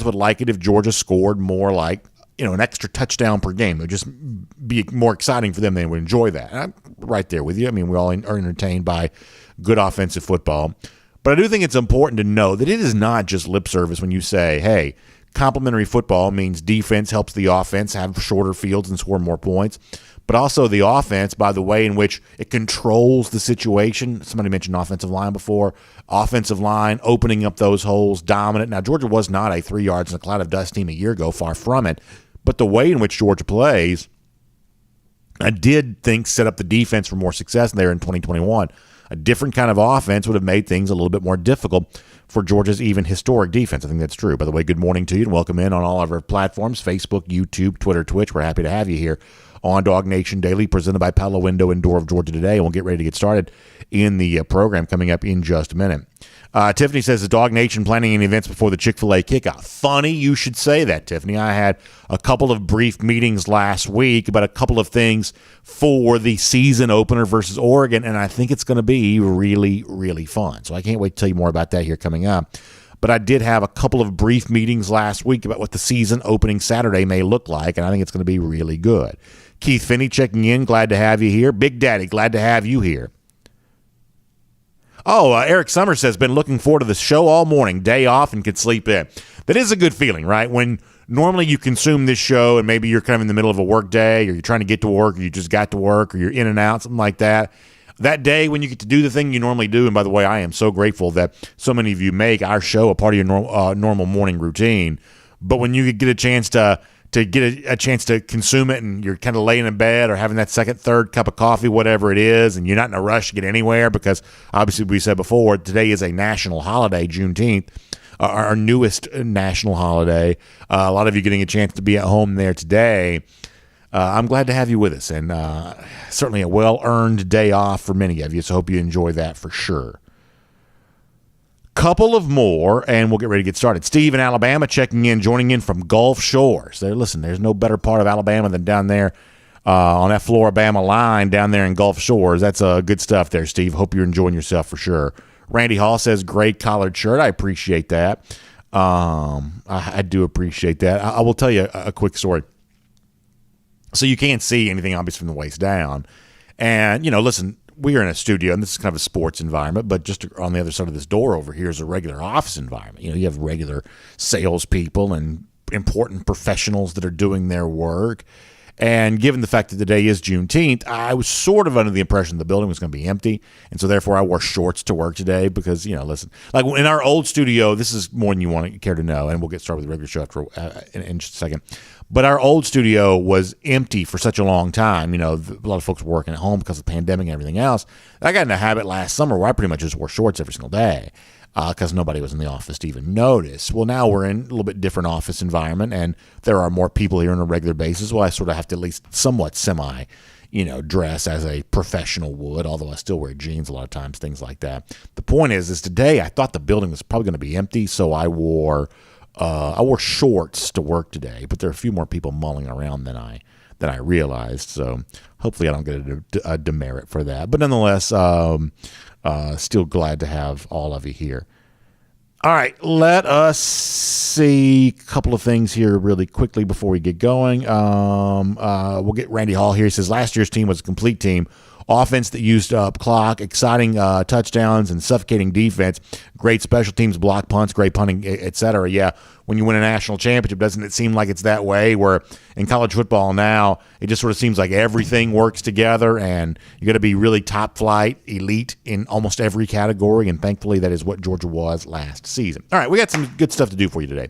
would like it if Georgia scored more like, an extra touchdown per game. It would just be more exciting for them. They would enjoy that. And I'm right there with you. I mean, we all are entertained by good offensive football. But I do think it's important to know that it is not just lip service when you say, hey, complementary football means defense helps the offense have shorter fields and score more points. But also the offense, by the way in which it controls the situation. Somebody mentioned offensive line before. Offensive line, opening up those holes, dominant. Now, Georgia was not a 3 yards in a cloud of dust team a year ago, far from it. But the way in which Georgia plays, I did think set up the defense for more success there in 2021. A different kind of offense would have made things a little bit more difficult for Georgia's even historic defense. I think that's true. By the way, good morning to you and welcome in on all of our platforms, Facebook, YouTube, Twitter, Twitch. We're happy to have you here on DawgNation Daily, presented by Pella Window and Door of Georgia today. And we'll get ready to get started in the program coming up in just a minute. Tiffany says, is DawgNation planning any events before the Chick-fil-A kickoff? Funny you should say that, Tiffany. I had a couple of brief meetings last week about a couple of things for the season opener versus Oregon, and I think it's going to be really, really fun. So I can't wait to tell you more about that here coming up. But I did have a couple of brief meetings last week about what the season opening Saturday may look like, and I think it's going to be really good. Keith Finney checking in. Glad to have you here. Big Daddy, glad to have you here. Oh, Eric Summers says, been looking forward to the show all morning, day off, and could sleep in. That is a good feeling, right? When normally you consume this show and maybe you're kind of in the middle of a work day or you're trying to get to work or you just got to work or you're in and out, something like that. That day when you get to do the thing you normally do, and by the way, I am so grateful that so many of you make our show a part of your normal morning routine. But when you get a chance to get a chance to consume it and you're kind of laying in bed or having that second, third cup of coffee, whatever it is, and you're not in a rush to get anywhere because obviously we said before, today is a national holiday, Juneteenth, our newest national holiday. A lot of you getting a chance to be at home there today. I'm glad to have you with us, and certainly a well-earned day off for many of you, so hope you enjoy that for sure. Couple of more, and we'll get ready to get started. Steve in Alabama checking in, joining in from Gulf Shores. Listen, there's no better part of Alabama than down there on that Floribama line down there in Gulf Shores. That's good stuff there, Steve. Hope you're enjoying yourself for sure. Randy Hall says, great collared shirt. I appreciate that. I do appreciate that. I will tell you a quick story. So you can't see anything obvious from the waist down. And, listen, we are in a studio, and this is kind of a sports environment, but just on the other side of this door over here is a regular office environment. You have regular salespeople and important professionals that are doing their work. And given the fact that today is Juneteenth, I was sort of under the impression the building was going to be empty. And so therefore I wore shorts to work today because, listen, like in our old studio, this is more than you want to care to know. And we'll get started with the regular show after, in just a second. But our old studio was empty for such a long time. A lot of folks were working at home because of the pandemic and everything else. I got in a habit last summer where I pretty much just wore shorts every single day because nobody was in the office to even notice. Well, now we're in a little bit different office environment, and there are more people here on a regular basis. Well, I sort of have to at least somewhat dress as a professional would, although I still wear jeans a lot of times, things like that. The point is today I thought the building was probably going to be empty, so I wore shorts to work today, but there are a few more people mulling around than I realized. So hopefully I don't get a demerit for that. But nonetheless, still glad to have all of you here. All right, let us see a couple of things here really quickly before we get going. We'll get Randy Hall here. He says last year's team was a complete team. Offense that used up clock, exciting touchdowns, and suffocating defense. Great special teams, block punts, great punting, etc. Yeah, when you win a national championship, doesn't it seem like it's that way? Where in college football now, it just sort of seems like everything works together, and you got to be really top flight, elite in almost every category. And thankfully, that is what Georgia was last season. All right, we got some good stuff to do for you today.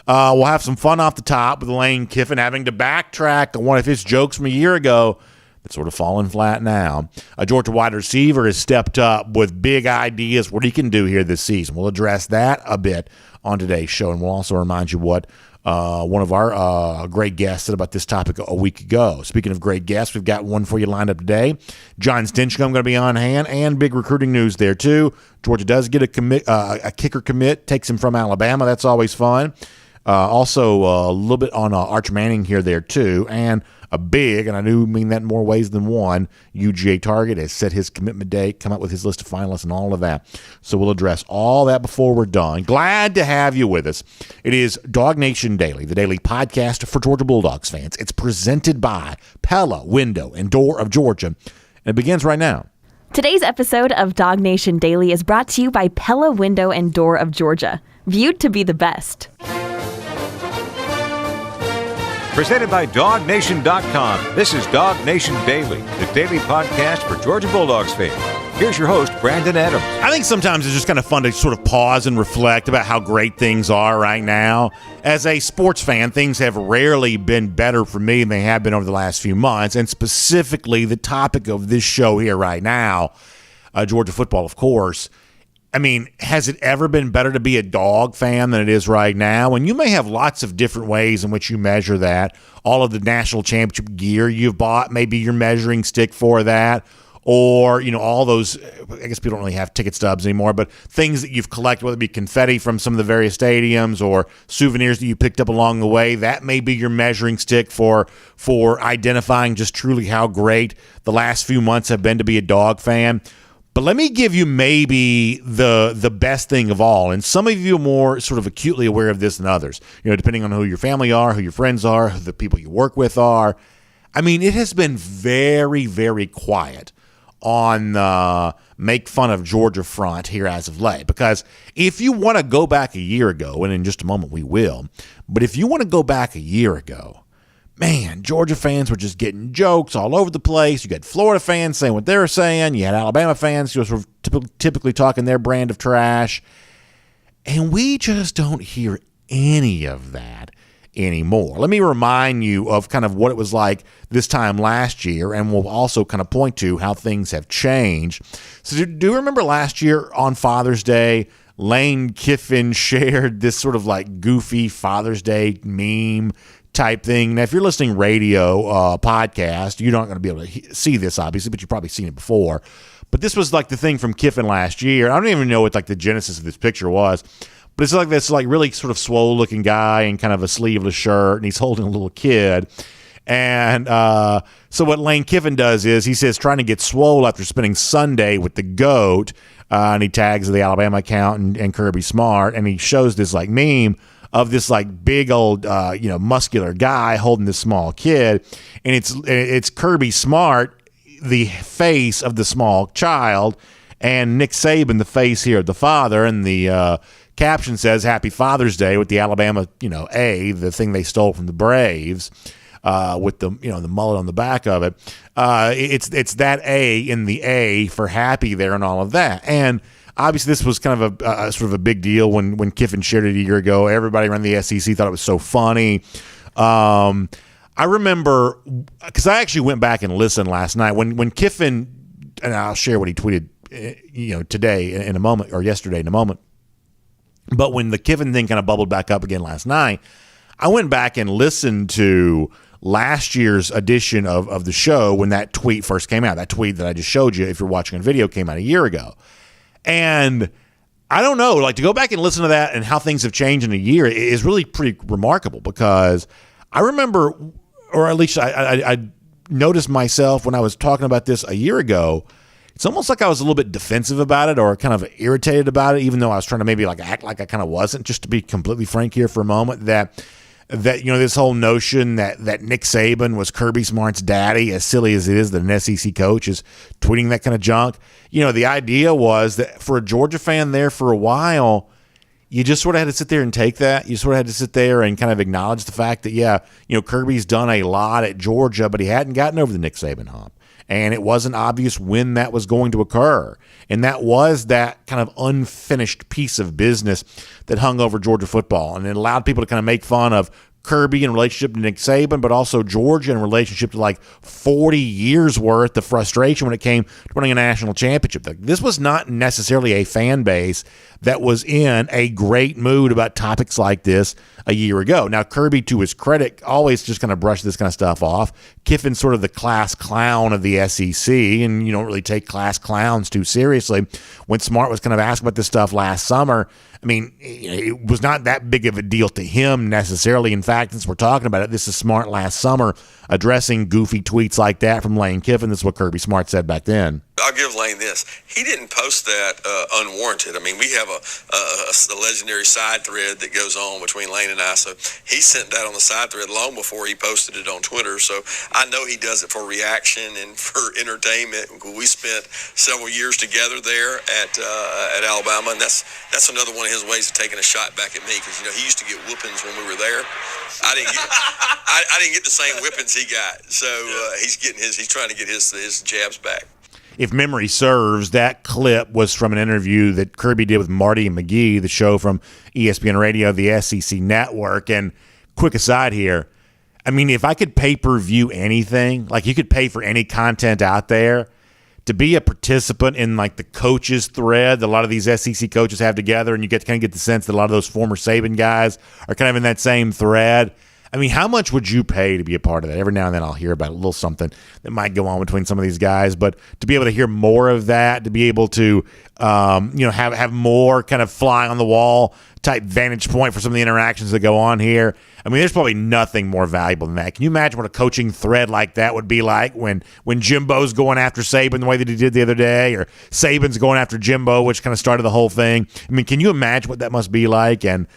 We'll have some fun off the top with Lane Kiffin having to backtrack on one of his jokes from a year ago. It's sort of fallen flat now. A Georgia wide receiver has stepped up with big ideas what he can do here this season. We'll address that a bit on today's show, and we'll also remind you what one of our great guests said about this topic a week ago. Speaking of great guests, we've got one for you lined up today. John Stinchcomb going to be on hand, and big recruiting news there too. Georgia does get a kicker commit, takes him from Alabama. That's always fun. Also, a little bit on Arch Manning here there, too, and a big, and I do mean that in more ways than one, UGA target has set his commitment date, come up with his list of finalists and all of that. So we'll address all that before we're done. Glad to have you with us. It is DawgNation Daily, the daily podcast for Georgia Bulldogs fans. It's presented by Pella, Window, and Door of Georgia, and it begins right now. Today's episode of DawgNation Daily is brought to you by Pella, Window, and Door of Georgia, viewed to be the best. Presented by DawgNation.com. This is DawgNation Daily, the daily podcast for Georgia Bulldogs fans. Here's your host, Brandon Adams. I think sometimes it's just kind of fun to sort of pause and reflect about how great things are right now. As a sports fan, things have rarely been better for me than they have been over the last few months, and specifically the topic of this show here right now, Georgia football, of course. I mean, has it ever been better to be a dog fan than it is right now? And you may have lots of different ways in which you measure that. All of the national championship gear you've bought, maybe your measuring stick for that. Or, you know, all those, I guess people don't really have ticket stubs anymore, but things that you've collected, whether it be confetti from some of the various stadiums or souvenirs that you picked up along the way, that may be your measuring stick for identifying just truly how great the last few months have been to be a dog fan. But let me give you maybe the best thing of all, and some of you are more sort of acutely aware of this than others, you know, depending on who your family are, who your friends are, who the people you work with are. I mean, it has been very, very quiet on the make fun of Georgia front here as of late, because if you want to go back a year ago, and in just a moment we will, but if you want to go back a year ago, man, Georgia fans were just getting jokes all over the place. You got Florida fans saying what they were saying. You had Alabama fans who were sort of typically talking their brand of trash. And we just don't hear any of that anymore. Let me remind you of kind of what it was like this time last year, and we'll also kind of point to how things have changed. So do you remember last year on Father's Day, Lane Kiffin shared this sort of like goofy Father's Day meme type thing? Now, if you're listening radio podcast, you're not going to be able to see this, obviously, but you've probably seen it before. But this was like the thing from Kiffin last year. I don't even know what like the genesis of this picture was, but it's like this like really sort of swole looking guy in kind of a sleeveless shirt, and he's holding a little kid. And so what Lane Kiffin does is he says trying to get swole after spending Sunday with the GOAT, and he tags the Alabama account and Kirby Smart, and he shows this like meme of this like big old muscular guy holding this small kid, and it's Kirby Smart, the face of the small child, and Nick Saban, the face here of the father, and the caption says Happy Father's Day with the Alabama A, the thing they stole from the Braves, with the the mullet on the back of it. It's that A in the A for happy there and all of that. And obviously, this was kind of a sort of a big deal when Kiffin shared it a year ago. Everybody around the SEC thought it was so funny. I remember, because I actually went back and listened last night when Kiffin, and I'll share what he tweeted, today in a moment, or yesterday in a moment. But when the Kiffin thing kind of bubbled back up again last night, I went back and listened to last year's edition of the show when that tweet first came out. That tweet that I just showed you, if you're watching on video, came out a year ago. And I don't know, like to go back and listen to that and how things have changed in a year is really pretty remarkable, because I remember, or at least I noticed myself when I was talking about this a year ago, it's almost like I was a little bit defensive about it or kind of irritated about it, even though I was trying to maybe like act like I kind of wasn't, just to be completely frank here for a moment, that this whole notion that Nick Saban was Kirby Smart's daddy, as silly as it is that an SEC coach is tweeting that kind of junk. The idea was that for a Georgia fan there for a while, you just sort of had to sit there and take that. You sort of had to sit there and kind of acknowledge the fact that, Kirby's done a lot at Georgia, but he hadn't gotten over the Nick Saban hump. And it wasn't obvious when that was going to occur. And that was that kind of unfinished piece of business that hung over Georgia football. And it allowed people to kind of make fun of Kirby in relationship to Nick Saban, but also Georgia in relationship to like 40 years worth of frustration when it came to winning a national championship. This was not necessarily a fan base that was in a great mood about topics like this a year ago. Now, Kirby, to his credit, always just kind of brushed this kind of stuff off. Kiffin's sort of the class clown of the SEC, and you don't really take class clowns too seriously. When Smart was kind of asked about this stuff last summer, I mean, it was not that big of a deal to him necessarily. In fact, since we're talking about it, this is Smart last summer addressing goofy tweets like that from Lane Kiffin. This is what Kirby Smart said back then. I'll give Lane this. He didn't post that unwarranted. I mean, we have a legendary side thread that goes on between Lane and I. So he sent that on the side thread long before he posted it on Twitter. So I know he does it for reaction and for entertainment. We spent several years together there at Alabama, and that's another one of his ways of taking a shot back at me, because he used to get whoopings when we were there. I didn't get the same whippings he got. So he's trying to get his jabs back. If memory serves, that clip was from an interview that Kirby did with Marty and McGee, the show from ESPN Radio, the SEC Network. And quick aside here, I mean, if I could pay-per-view anything, like you could pay for any content out there, to be a participant in like the coaches thread that a lot of these SEC coaches have together, and you kind of get the sense that a lot of those former Saban guys are kind of in that same thread. I mean, how much would you pay to be a part of that? Every now and then I'll hear about a little something that might go on between some of these guys, but to be able to hear more of that, to be able to, have more kind of fly on the wall type vantage point for some of the interactions that go on here. I mean, there's probably nothing more valuable than that. Can you imagine what a coaching thread like that would be like when Jimbo's going after Saban the way that he did the other day, or Saban's going after Jimbo, which kind of started the whole thing? I mean, can you imagine what that must be like? And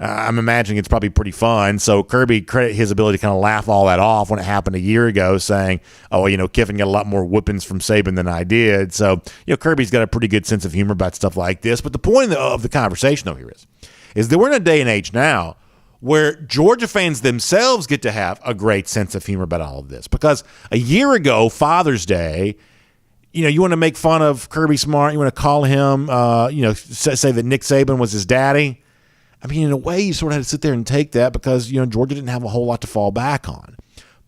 I'm imagining it's probably pretty fun. So Kirby credit his ability to kind of laugh all that off when it happened a year ago, saying, Kiffin got a lot more whoopings from Saban than I did. So, Kirby's got a pretty good sense of humor about stuff like this. But the point of the conversation over here is that we're in a day and age now where Georgia fans themselves get to have a great sense of humor about all of this. Because a year ago, Father's Day, you want to make fun of Kirby Smart, you want to call him, say that Nick Saban was his daddy. I mean, in a way, you sort of had to sit there and take that because, Georgia didn't have a whole lot to fall back on.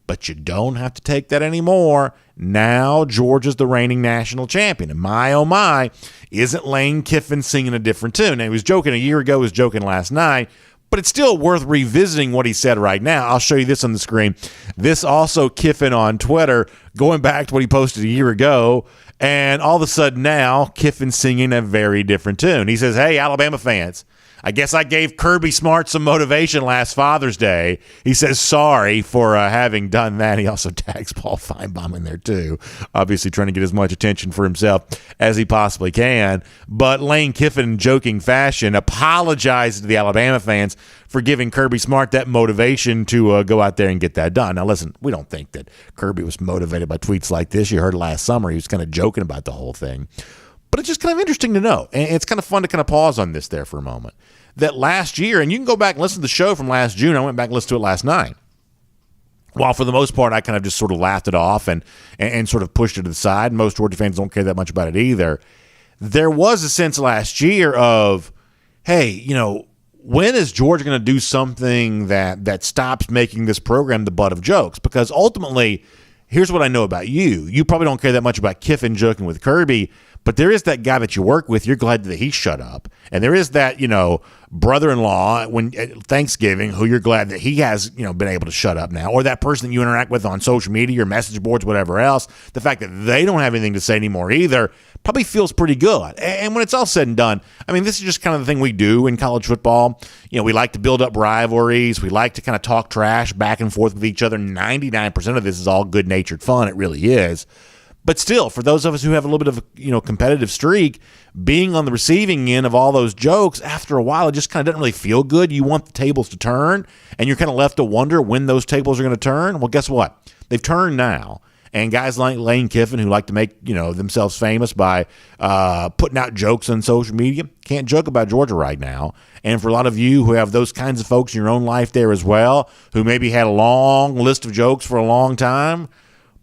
But you don't have to take that anymore. Now Georgia's the reigning national champion. And my, oh my, isn't Lane Kiffin singing a different tune? Now, he was joking a year ago, he was joking last night, but it's still worth revisiting what he said right now. I'll show you this on the screen. This also Kiffin on Twitter, going back to what he posted a year ago, and all of a sudden now Kiffin singing a very different tune. He says, "Hey, Alabama fans, I guess I gave Kirby Smart some motivation last Father's Day." He says sorry for having done that. He also tags Paul Feinbaum in there too, obviously trying to get as much attention for himself as he possibly can. But Lane Kiffin, in joking fashion, apologized to the Alabama fans for giving Kirby Smart that motivation to go out there and get that done. Now listen, we don't think that Kirby was motivated by tweets like this. You heard last summer he was kind of joking about the whole thing. But it's just kind of interesting to know, and it's kind of fun to kind of pause on this there for a moment, that last year, and you can go back and listen to the show from last June. I went back and listened to it last night. While for the most part, I kind of just sort of laughed it off and sort of pushed it to the side. Most Georgia fans don't care that much about it either. There was a sense last year of, hey, when is Georgia going to do something that stops making this program the butt of jokes? Because ultimately, here's what I know about you. You probably don't care that much about Kiffin joking with Kirby, but there is that guy that you work with, you're glad that he shut up. And there is that, brother-in-law when at Thanksgiving who you're glad that he has, been able to shut up now. Or that person that you interact with on social media or message boards, whatever else. The fact that they don't have anything to say anymore either probably feels pretty good. And when it's all said and done, I mean, this is just kind of the thing we do in college football. We like to build up rivalries. We like to kind of talk trash back and forth with each other. 99% of this is all good-natured fun. It really is. But still, for those of us who have a little bit of a competitive streak, being on the receiving end of all those jokes, after a while, it just kind of doesn't really feel good. You want the tables to turn, and you're kind of left to wonder when those tables are going to turn. Well, guess what? They've turned now. And guys like Lane Kiffin, who like to make themselves famous by putting out jokes on social media, can't joke about Georgia right now. And for a lot of you who have those kinds of folks in your own life there as well, who maybe had a long list of jokes for a long time,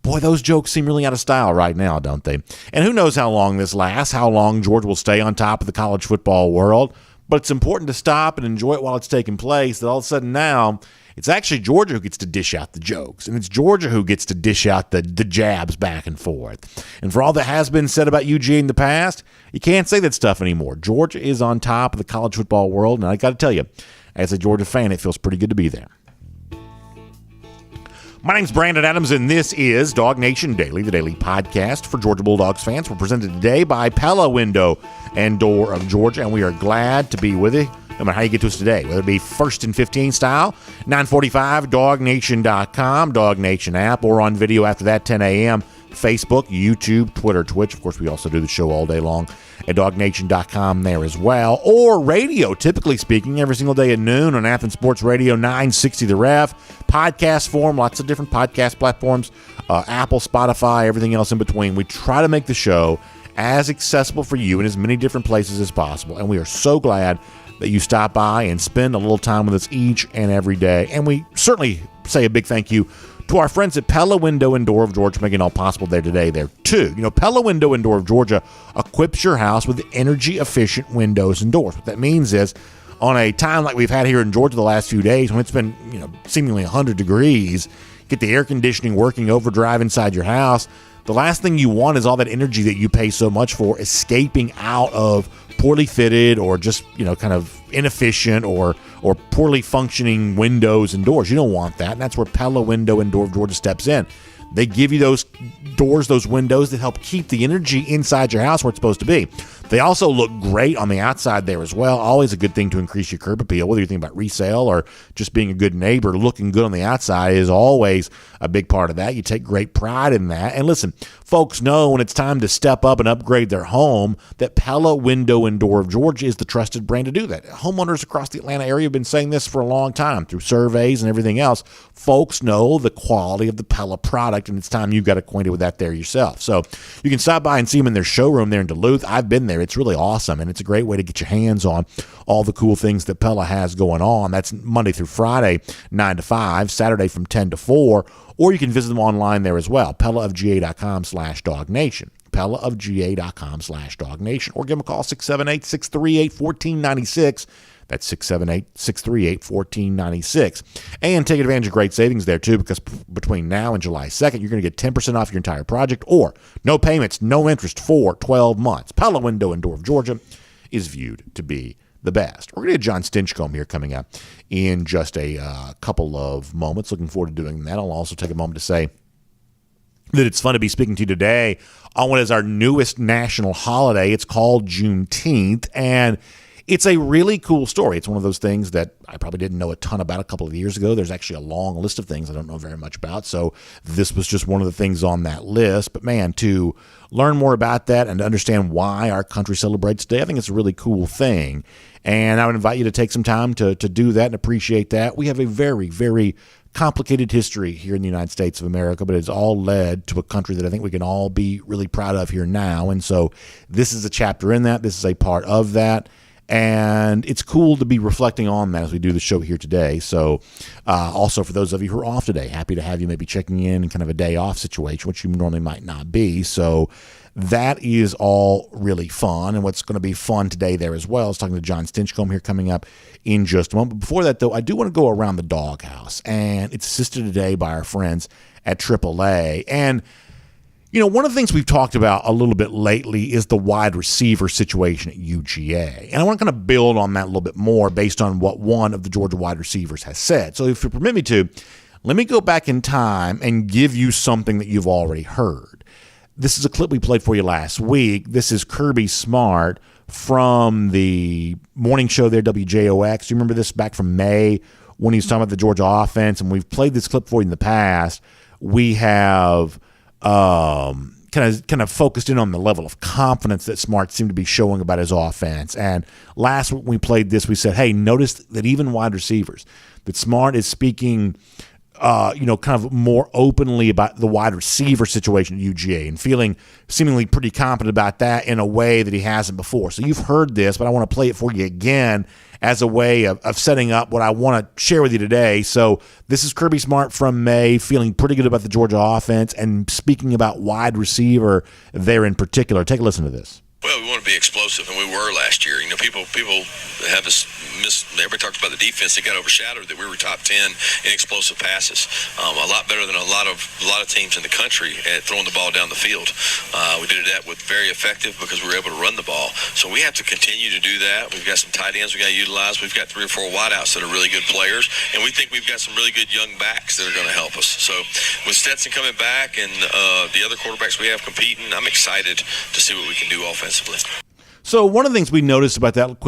boy, those jokes seem really out of style right now, don't they? And who knows how long this lasts, how long Georgia will stay on top of the college football world. But it's important to stop and enjoy it while it's taking place, that all of a sudden now it's actually Georgia who gets to dish out the jokes. And it's Georgia who gets to dish out the jabs back and forth. And for all that has been said about UG in the past, you can't say that stuff anymore. Georgia is on top of the college football world. And I got to tell you, as a Georgia fan, it feels pretty good to be there. My name's Brandon Adams, and this is DawgNation Daily, the daily podcast for Georgia Bulldogs fans. We're presented today by Pella Window and Door of Georgia, and we are glad to be with you, no matter how you get to us today, whether it be 1st and 15 style, 945, DawgNation.com, DawgNation app, or on video after that, 10 a.m., Facebook, YouTube, Twitter, Twitch. Of course, we also do the show all day long at DawgNation.com there as well. Or radio, typically speaking, every single day at noon on Athens Sports Radio 960 The Ref. Podcast form, lots of different podcast platforms, Apple, Spotify, everything else in between. We try to make the show as accessible for you in as many different places as possible. And we are so glad that you stop by and spend a little time with us each and every day. And we certainly say a big thank you to our friends at Pella Window and Door of Georgia, making it all possible there today, there too. You know, Pella Window and Door of Georgia equips your house with energy-efficient windows and doors. What that means is, on a time like we've had here in Georgia the last few days, when it's been, seemingly 100 degrees, get the air conditioning working overdrive inside your house, the last thing you want is all that energy that you pay so much for escaping out of poorly fitted or just, kind of inefficient or poorly functioning windows and doors. You don't want that, and that's where Pella Window and Door of Georgia steps in. They give you those doors, those windows that help keep the energy inside your house where it's supposed to be. They also look great on the outside there as well. Always a good thing to increase your curb appeal, whether you think about resale or just being a good neighbor. Looking good on the outside is always a big part of that. You take great pride in that. And listen, folks know when it's time to step up and upgrade their home that Pella Window and Door of Georgia is the trusted brand to do that. Homeowners across the Atlanta area have been saying this for a long time through surveys and everything else. Folks know the quality of the Pella product, and it's time you got acquainted with that there yourself. So you can stop by and see them in their showroom there in Duluth. I've been there. It's really awesome, and it's a great way to get your hands on all the cool things that Pella has going on. That's Monday through Friday, 9 to 5, Saturday from 10 to 4, or you can visit them online there as well, pellaofga.com/DawgNation, pellaofga.com/DawgNation, or give them a call, 678-638-1496. That's 678-638-1496. And take advantage of great savings there, too, because between now and July 2nd, you're going to get 10% off your entire project or no payments, no interest for 12 months. Pella Window and Door of Georgia is viewed to be the best. We're going to get John Stinchcomb here coming up in just a couple of moments. Looking forward to doing that. I'll also take a moment to say that it's fun to be speaking to you today on what is our newest national holiday. It's called Juneteenth, and it's a really cool story. It's one of those things that I probably didn't know a ton about a couple of years ago. There's actually a long list of things I don't know very much about, so this was just one of the things on that list. But man, to learn more about that and to understand why our country celebrates today, I think it's a really cool thing. And I would invite you to take some time to do that and appreciate that. We have a very, very complicated history here in the United States of America, but it's all led to a country that I think we can all be really proud of here now. And so this is a chapter in that. This is a part of that. And it's cool to be reflecting on that as we do the show here today. So also for those of you who are off today, happy to have you maybe checking in kind of a day off situation, which you normally might not be. So that is all really fun. And what's going to be fun today there as well is talking to John Stinchcomb here coming up in just a moment. But before that, though, I do want to go around the doghouse. And it's assisted today by our friends at AAA. And one of the things we've talked about a little bit lately is the wide receiver situation at UGA. And I want to kind of build on that a little bit more based on what one of the Georgia wide receivers has said. So if you permit me to, let me go back in time and give you something that you've already heard. This is a clip we played for you last week. This is Kirby Smart from the morning show there, WJOX. Do you remember this back from May when he was talking about the Georgia offense? And we've played this clip for you in the past. We have kind of focused in on the level of confidence that Smart seemed to be showing about his offense. And last week when we played this, we said, hey, notice that even wide receivers, that Smart is speaking kind of more openly about the wide receiver situation at UGA and feeling seemingly pretty confident about that in a way that he hasn't before. So you've heard this, but I want to play it for you again as a way of setting up what I want to share with you today. So this is Kirby Smart from May, feeling pretty good about the Georgia offense and speaking about wide receiver there in particular. Take a listen to this. Well, we want to be explosive, and we were last year. You know, people have this everybody talked about the defense that got overshadowed, that we were top 10 in explosive passes. A lot better than a lot of teams in the country at throwing the ball down the field. We did that with very effective because we were able to run the ball. So we have to continue to do that. We've got some tight ends we got to utilize. We've got 3 or 4 wideouts that are really good players, and we think we've got some really good young backs that are going to help us. So with Stetson coming back and the other quarterbacks we have competing, I'm excited to see what we can do offensively. So one of the things we noticed about that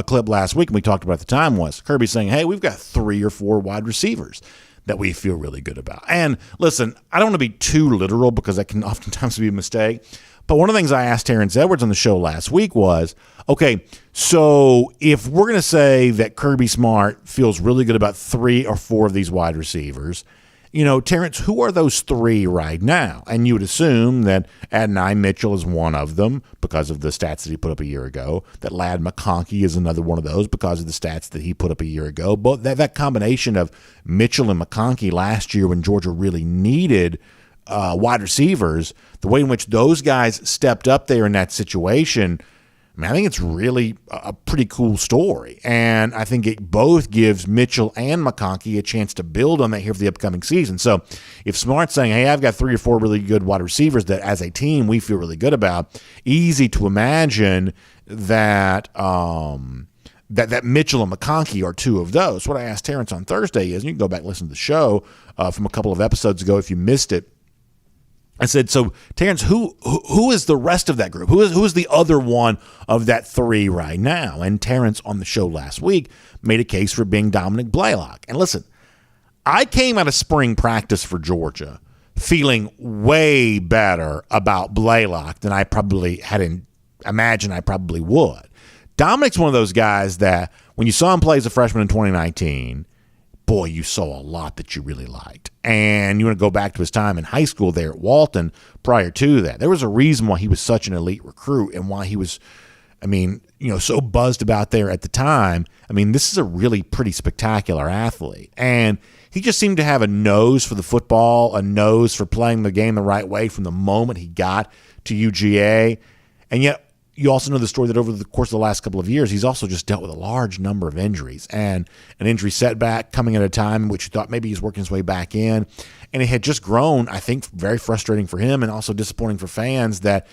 clip last week, and we talked about at the time, was Kirby saying, hey, we've got 3 or 4 wide receivers that we feel really good about. And listen, I don't want to be too literal because that can oftentimes be a mistake. But one of the things I asked Terrence Edwards on the show last week was, okay, so if we're going to say that Kirby Smart feels really good about 3 or 4 of these wide receivers, you know, Terrence, who are those 3 right now? And you would assume that Adonai Mitchell is one of them because of the stats that he put up a year ago, that Ladd McConkey is another one of those because of the stats that he put up a year ago. But that combination of Mitchell and McConkey last year when Georgia really needed wide receivers, the way in which those guys stepped up there in that situation, I mean, I think it's really a pretty cool story. And I think it both gives Mitchell and McConkey a chance to build on that here for the upcoming season. So if Smart's saying, hey, I've got 3 or 4 really good wide receivers that as a team we feel really good about, easy to imagine that that Mitchell and McConkey are 2 of those. What I asked Terrence on Thursday is, and you can go back and listen to the show from a couple of episodes ago if you missed it, I said, so Terrence, who is the rest of that group? Who is the other one of that 3 right now? And Terrence on the show last week made a case for being Dominic Blaylock. And listen, I came out of spring practice for Georgia feeling way better about Blaylock than I probably had imagined I probably would. Dominic's one of those guys that when you saw him play as a freshman in 2019, boy, you saw a lot that you really liked. And you want to go back to his time in high school there at Walton prior to that. There was a reason why he was such an elite recruit and why he was, so buzzed about there at the time. I mean, this is a really pretty spectacular athlete. And he just seemed to have a nose for the football, a nose for playing the game the right way from the moment he got to UGA. And yet, you also know the story that over the course of the last couple of years, he's also just dealt with a large number of injuries and an injury setback coming at a time in which you thought maybe he's working his way back in. And it had just grown, I think, very frustrating for him and also disappointing for fans that,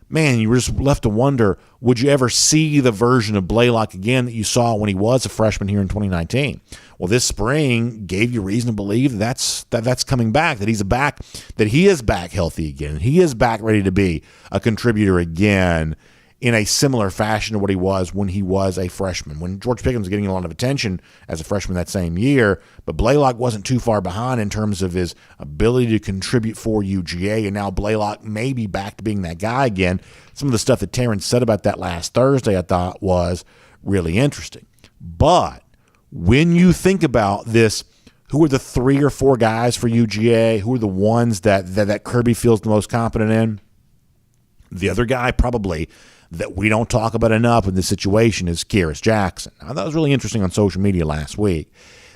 man, you were just left to wonder, would you ever see the version of Blaylock again that you saw when he was a freshman here in 2019? Well, this spring gave you reason to believe that's coming back, that he's back, that he is back healthy again. He is back ready to be a contributor again in a similar fashion to what he was when he was a freshman. When George Pickens was getting a lot of attention as a freshman that same year, but Blaylock wasn't too far behind in terms of his ability to contribute for UGA, and now Blaylock may be back to being that guy again. Some of the stuff that Terrence said about that last Thursday I thought was really interesting. But when you think about this, who are the 3 or 4 guys for UGA? Who are the ones that Kirby feels the most confident in? The other guy probably that we don't talk about enough in this situation is Kearis Jackson. I thought it was really interesting on social media last week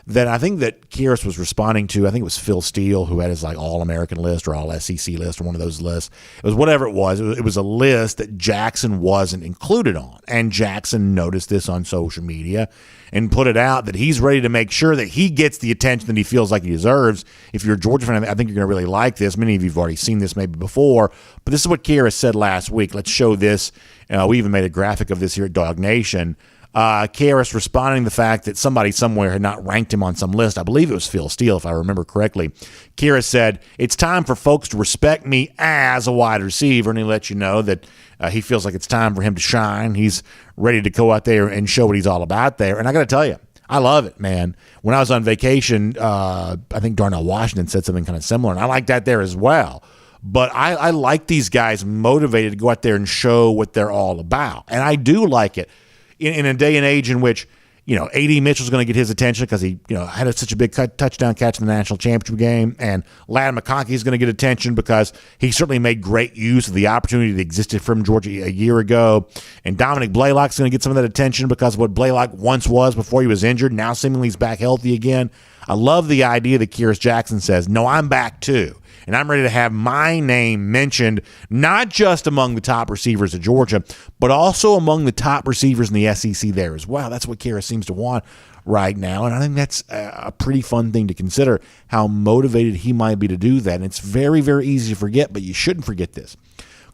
that I think that Kearis was responding to, I think it was Phil Steele who had his like All-American list or All-SEC list or one of those lists. It was whatever it was. It was a list that Jackson wasn't included on. And Jackson noticed this on social media and put it out that he's ready to make sure that he gets the attention that he feels like he deserves. If you're a Georgia fan, I think you're going to really like this. Many of you have already seen this maybe before, but this is what Kearis said last week. Let's show this. We even made a graphic of this here at DawgNation. Kearis responding to the fact that somebody somewhere had not ranked him on some list. I believe it was Phil Steele, if I remember correctly. Kearis said, it's time for folks to respect me as a wide receiver, and he let you know that he feels like it's time for him to shine. He's ready to go out there and show what he's all about there. And I got to tell you, I love it, man. When I was on vacation, I think Darnell Washington said something kind of similar, and I like that there as well. But I like these guys motivated to go out there and show what they're all about. And I do like it in a day and age in which, A.D. Mitchell's going to get his attention because he, had such a big touchdown catch in the national championship game. And Ladd McConkey is going to get attention because he certainly made great use of the opportunity that existed from Georgia a year ago. And Dominic Blaylock's going to get some of that attention because of what Blaylock once was before he was injured. Now seemingly he's back healthy again. I love the idea that Kearis Jackson says, no, I'm back too. and I'm ready to have my name mentioned, not just among the top receivers of Georgia, but also among the top receivers in the SEC there as well. That's what Kira seems to want right now, and I think that's a pretty fun thing to consider, how motivated he might be to do that. And it's very, very easy to forget, but you shouldn't forget this.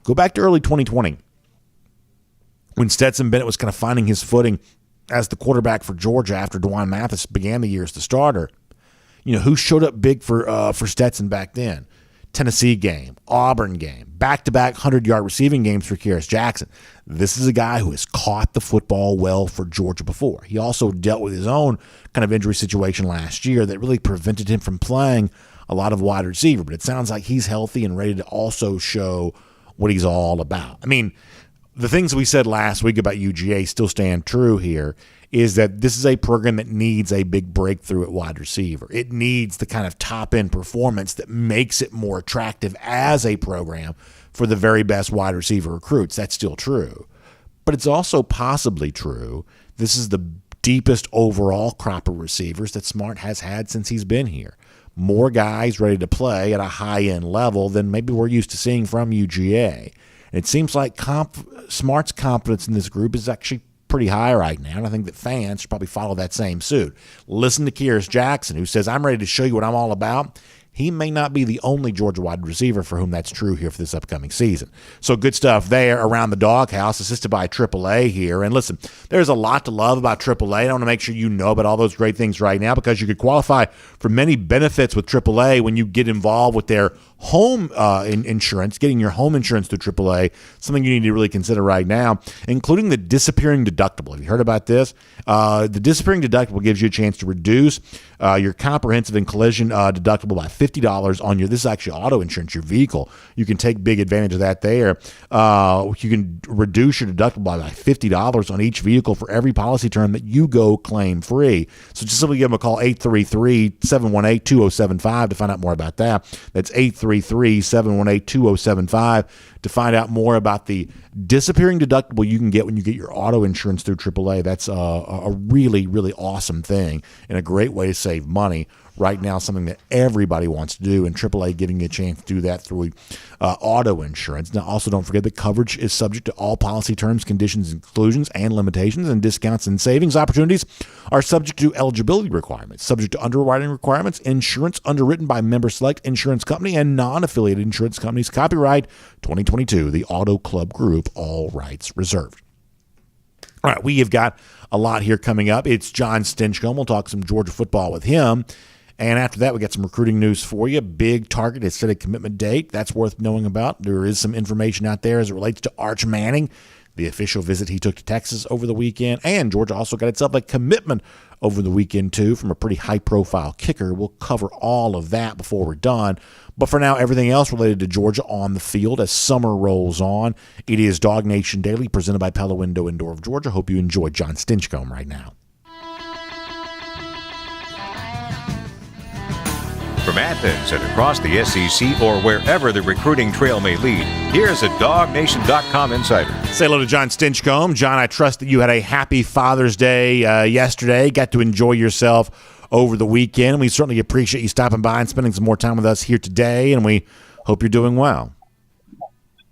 Go back to early 2020 when Stetson Bennett was kind of finding his footing as the quarterback for Georgia after DeJuan Mathis began the year as the starter. You know, who showed up big for Stetson back then? Tennessee game, Auburn game, back-to-back 100-yard receiving games for Kearis Jackson. This is a guy who has caught the football well for Georgia before. He also dealt with his own kind of injury situation last year that really prevented him from playing a lot of wide receiver. But it sounds like he's healthy and ready to also show what he's all about. I mean, the things we said last week about UGA still stand true here, is that this is a program that needs a big breakthrough at wide receiver. It needs the kind of top-end performance that makes it more attractive as a program for the very best wide receiver recruits. That's still true. But it's also possibly true this is the deepest overall crop of receivers that Smart has had since he's been here. More guys ready to play at a high-end level than maybe we're used to seeing from UGA. And it seems like Smart's confidence in this group is actually pretty high right now, and I think that fans should probably follow that same suit. Listen to Kearis Jackson, who says, I'm ready to show you what I'm all about. He may not be the only Georgia wide receiver for whom that's true here for this upcoming season. So good stuff there around the doghouse, assisted by AAA here. And listen, there's a lot to love about AAA. I want to make sure you know about all those great things right now, because you could qualify for many benefits with AAA when you get involved with their home insurance, getting your home insurance through AAA, something you need to really consider right now, including the disappearing deductible. Have you heard about this? The disappearing deductible gives you a chance to reduce your comprehensive and collision deductible by $50 on this is actually auto insurance, your vehicle. You can take big advantage of that there. You can reduce your deductible by $50 on each vehicle for every policy term that you go claim free. So just simply give them a call, 833-718-2075 to find out more about that. That's 833-718-2075 to find out more about the disappearing deductible you can get when you get your auto insurance through AAA. That's a really, really awesome thing and a great way to save money right now, something that everybody wants to do, and AAA giving you a chance to do that through auto insurance. Now, also don't forget that coverage is subject to all policy terms, conditions, exclusions, and limitations, and discounts and savings opportunities are subject to eligibility requirements, subject to underwriting requirements, insurance underwritten by Member Select Insurance Company and non-affiliated insurance companies. Copyright 2022, the Auto Club Group, all rights reserved. All right, we have got a lot here coming up. It's John Stinchcomb. We'll talk some Georgia football with him. And after that, we got some recruiting news for you. Big Target has set a commitment date. That's worth knowing about. There is some information out there as it relates to Arch Manning, the official visit he took to Texas over the weekend. And Georgia also got itself a commitment over the weekend, too, from a pretty high-profile kicker. We'll cover all of that before we're done. But for now, everything else related to Georgia on the field as summer rolls on. It is DawgNation Daily, presented by Pella Window and Door of Georgia. Hope you enjoy John Stinchcomb right now. From Athens and across the SEC or wherever the recruiting trail may lead, here's a DawgNation.com insider. Say hello to John Stinchcomb. John, I trust that you had a happy Father's Day yesterday, got to enjoy yourself over the weekend. We certainly appreciate you stopping by and spending some more time with us here today, and we hope you're doing well.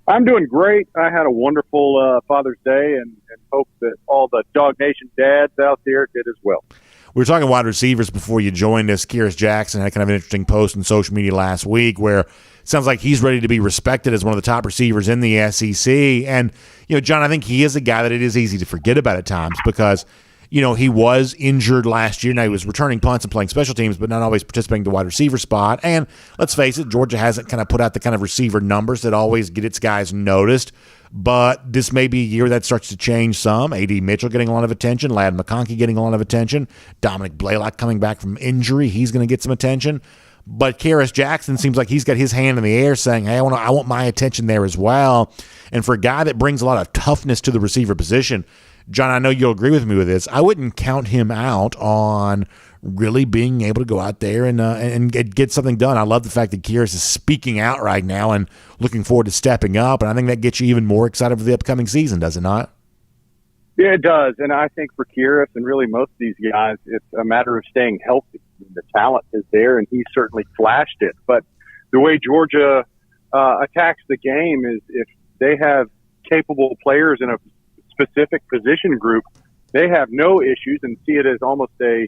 I'm doing great. I had a wonderful Father's Day and hope that all the DawgNation dads out there did as well. We were talking wide receivers before you joined us. Kearis Jackson had kind of an interesting post on social media last week where it sounds like he's ready to be respected as one of the top receivers in the SEC. And, John, I think he is a guy that it is easy to forget about at times because, he was injured last year. Now, he was returning punts and playing special teams, but not always participating in the wide receiver spot. And let's face it, Georgia hasn't kind of put out the kind of receiver numbers that always get its guys noticed. But this may be a year that starts to change some. A.D. Mitchell getting a lot of attention. Ladd McConkey getting a lot of attention. Dominic Blaylock coming back from injury. He's going to get some attention. But Kearis Jackson seems like he's got his hand in the air saying, hey, I want my attention there as well. And for a guy that brings a lot of toughness to the receiver position, John, I know you'll agree with me with this. I wouldn't count him out on really being able to go out there and get something done. I love the fact that Kearis is speaking out right now and looking forward to stepping up, and I think that gets you even more excited for the upcoming season, does it not? Yeah, it does, and I think for Kearis and really most of these guys, it's a matter of staying healthy. The talent is there, and he certainly flashed it. But the way Georgia attacks the game is if they have capable players in a specific position group, they have no issues and see it as almost a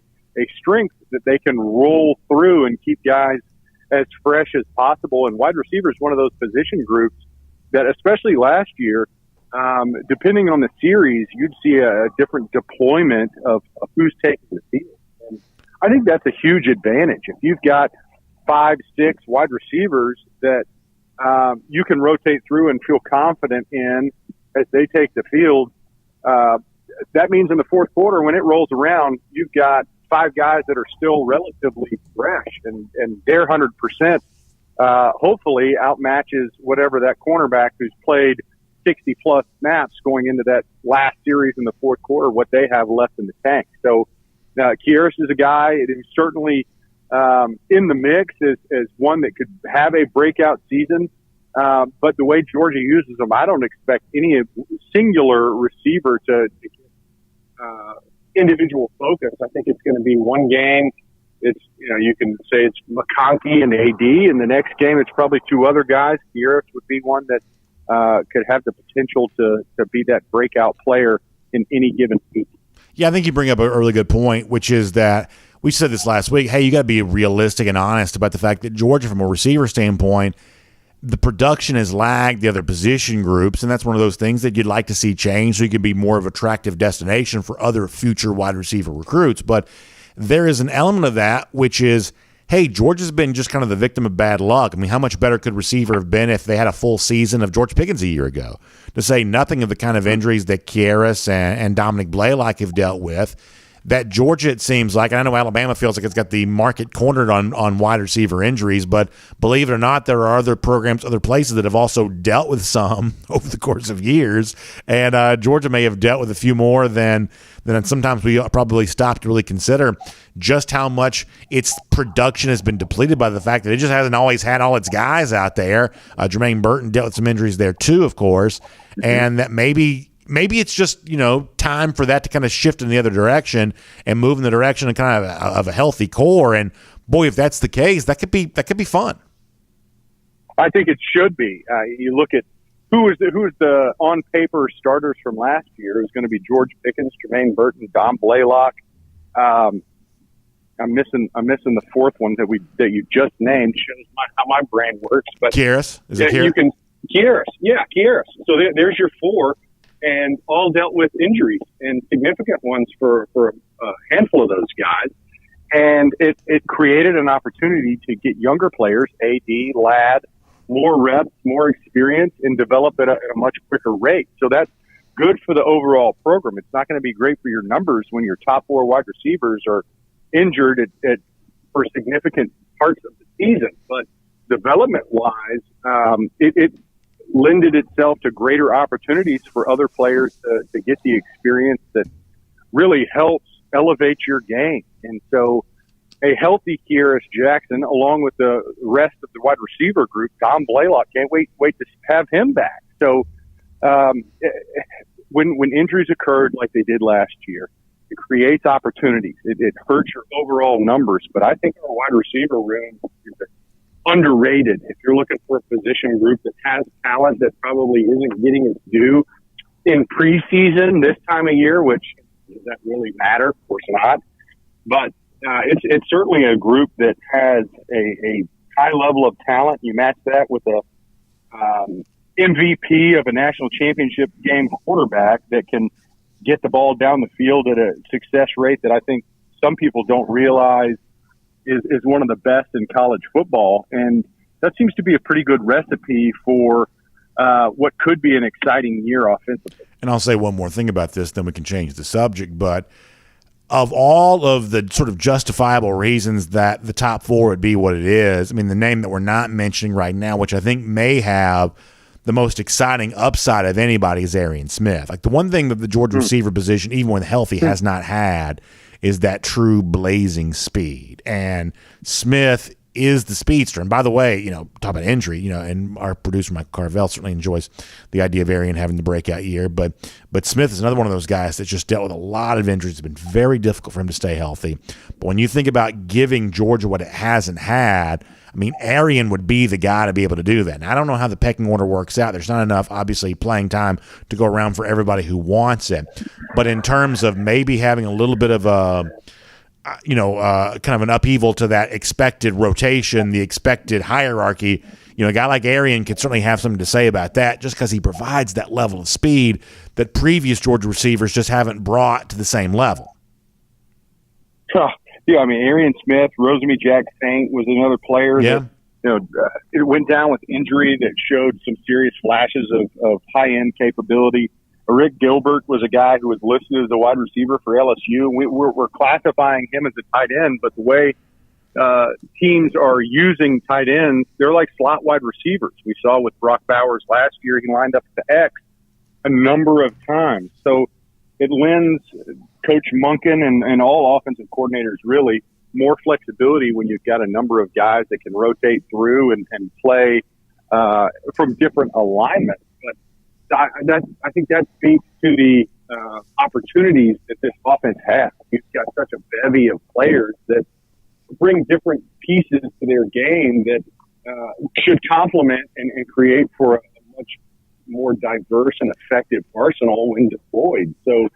strength that they can roll through and keep guys as fresh as possible. And wide receiver is one of those position groups that, especially last year, depending on the series, you'd see a different deployment of who's taking the field. And I think that's a huge advantage. If you've got 5, 6 wide receivers that you can rotate through and feel confident in as they take the field, that means in the fourth quarter, when it rolls around, you've got 5 guys that are still relatively fresh, and their 100% hopefully outmatches whatever that cornerback who's played 60-plus snaps going into that last series in the fourth quarter, what they have left in the tank. So Kearis is a guy who's certainly in the mix as one that could have a breakout season. But the way Georgia uses them, I don't expect any singular receiver to get individual focus. I think it's going to be one game. It's, you can say it's McConkey and AD, and the next game it's probably 2 other guys. Kearis would be one that could have the potential to be that breakout player in any given week. Yeah, I think you bring up a really good point, which is that we said this last week. Hey, you got to be realistic and honest about the fact that Georgia, from a receiver standpoint, the production has lagged the other position groups, and that's one of those things that you'd like to see change so you can be more of an attractive destination for other future wide receiver recruits. But there is an element of that, which is, hey, Georgia's been just kind of the victim of bad luck. I mean, how much better could receiver have been if they had a full season of George Pickens a year ago? To say nothing of the kind of injuries that Kearis and Dominic Blaylock have dealt with, that Georgia, it seems like, and I know Alabama feels like it's got the market cornered on wide receiver injuries, but believe it or not, there are other programs, other places that have also dealt with some over the course of years, and Georgia may have dealt with a few more than sometimes we probably stop to really consider just how much its production has been depleted by the fact that it just hasn't always had all its guys out there. Jermaine Burton dealt with some injuries there too, of course, and that maybe it's just, time for that to kind of shift in the other direction and move in the direction of kind of a healthy core. And boy, if that's the case, that could be fun. I think it should be. You look at who is the on paper starters from last year. It's going to be George Pickens, Jermaine Burton, Dom Blaylock. I'm missing the fourth one that you just named. Shows how my brain works. But Kearis, is it Kearis? Kearis, yeah, Kearis. So there's your 4. And all dealt with injuries and significant ones for a handful of those guys. And it created an opportunity to get younger players, AD, Ladd, more reps, more experience, and develop at a much quicker rate. So that's good for the overall program. It's not going to be great for your numbers when your top 4 wide receivers are injured for significant parts of the season. But development-wise, it lended itself to greater opportunities for other players to get the experience that really helps elevate your game. And so a healthy Kearis Jackson, along with the rest of the wide receiver group, Dom Blaylock, can't wait to have him back. So when injuries occurred like they did last year, it creates opportunities. It hurts your overall numbers, but I think our wide receiver room is underrated. If you're looking for a position group that has talent that probably isn't getting its due in preseason this time of year, which does that really matter? Of course not. But it's certainly a group that has a high level of talent. You match that with a MVP of a national championship game quarterback that can get the ball down the field at a success rate that I think some people don't realize is one of the best in college football. And that seems to be a pretty good recipe for what could be an exciting year offensively. And I'll say one more thing about this, then we can change the subject. But of all of the sort of justifiable reasons that the top 4 would be what it is, I mean, the name that we're not mentioning right now, which I think may have the most exciting upside of anybody, is Arian Smith. Like, the one thing that the Georgia receiver position, even when healthy, has not had is that true blazing speed. And Smith is the speedster. And by the way, talk about injury, and our producer, Michael Carvel, certainly enjoys the idea of Arian having the breakout year. But Smith is another one of those guys that's just dealt with a lot of injuries. It's been very difficult for him to stay healthy. But when you think about giving Georgia what it hasn't had, I mean, Arian would be the guy to be able to do that. Now, I don't know how the pecking order works out. There's not enough, obviously, playing time to go around for everybody who wants it. But in terms of maybe having a little bit of a, kind of an upheaval to that expected rotation, the expected hierarchy, a guy like Arian could certainly have something to say about that just because he provides that level of speed that previous Georgia receivers just haven't brought to the same level. Yeah, I mean, Arian Smith, Rosemy Jack Saint was another player that, it went down with injury that showed some serious flashes of high-end capability. Rick Gilbert was a guy who was listed as a wide receiver for LSU. We're classifying him as a tight end, but the way teams are using tight ends, they're like slot wide receivers. We saw with Brock Bowers last year, he lined up at the X a number of times. So it lends Coach Monken and all offensive coordinators really more flexibility when you've got a number of guys that can rotate through and play from different alignments. But I think that speaks to the opportunities that this offense has. You've got such a bevy of players that bring different pieces to their game that should complement and create for a much more diverse and effective arsenal when deployed. So,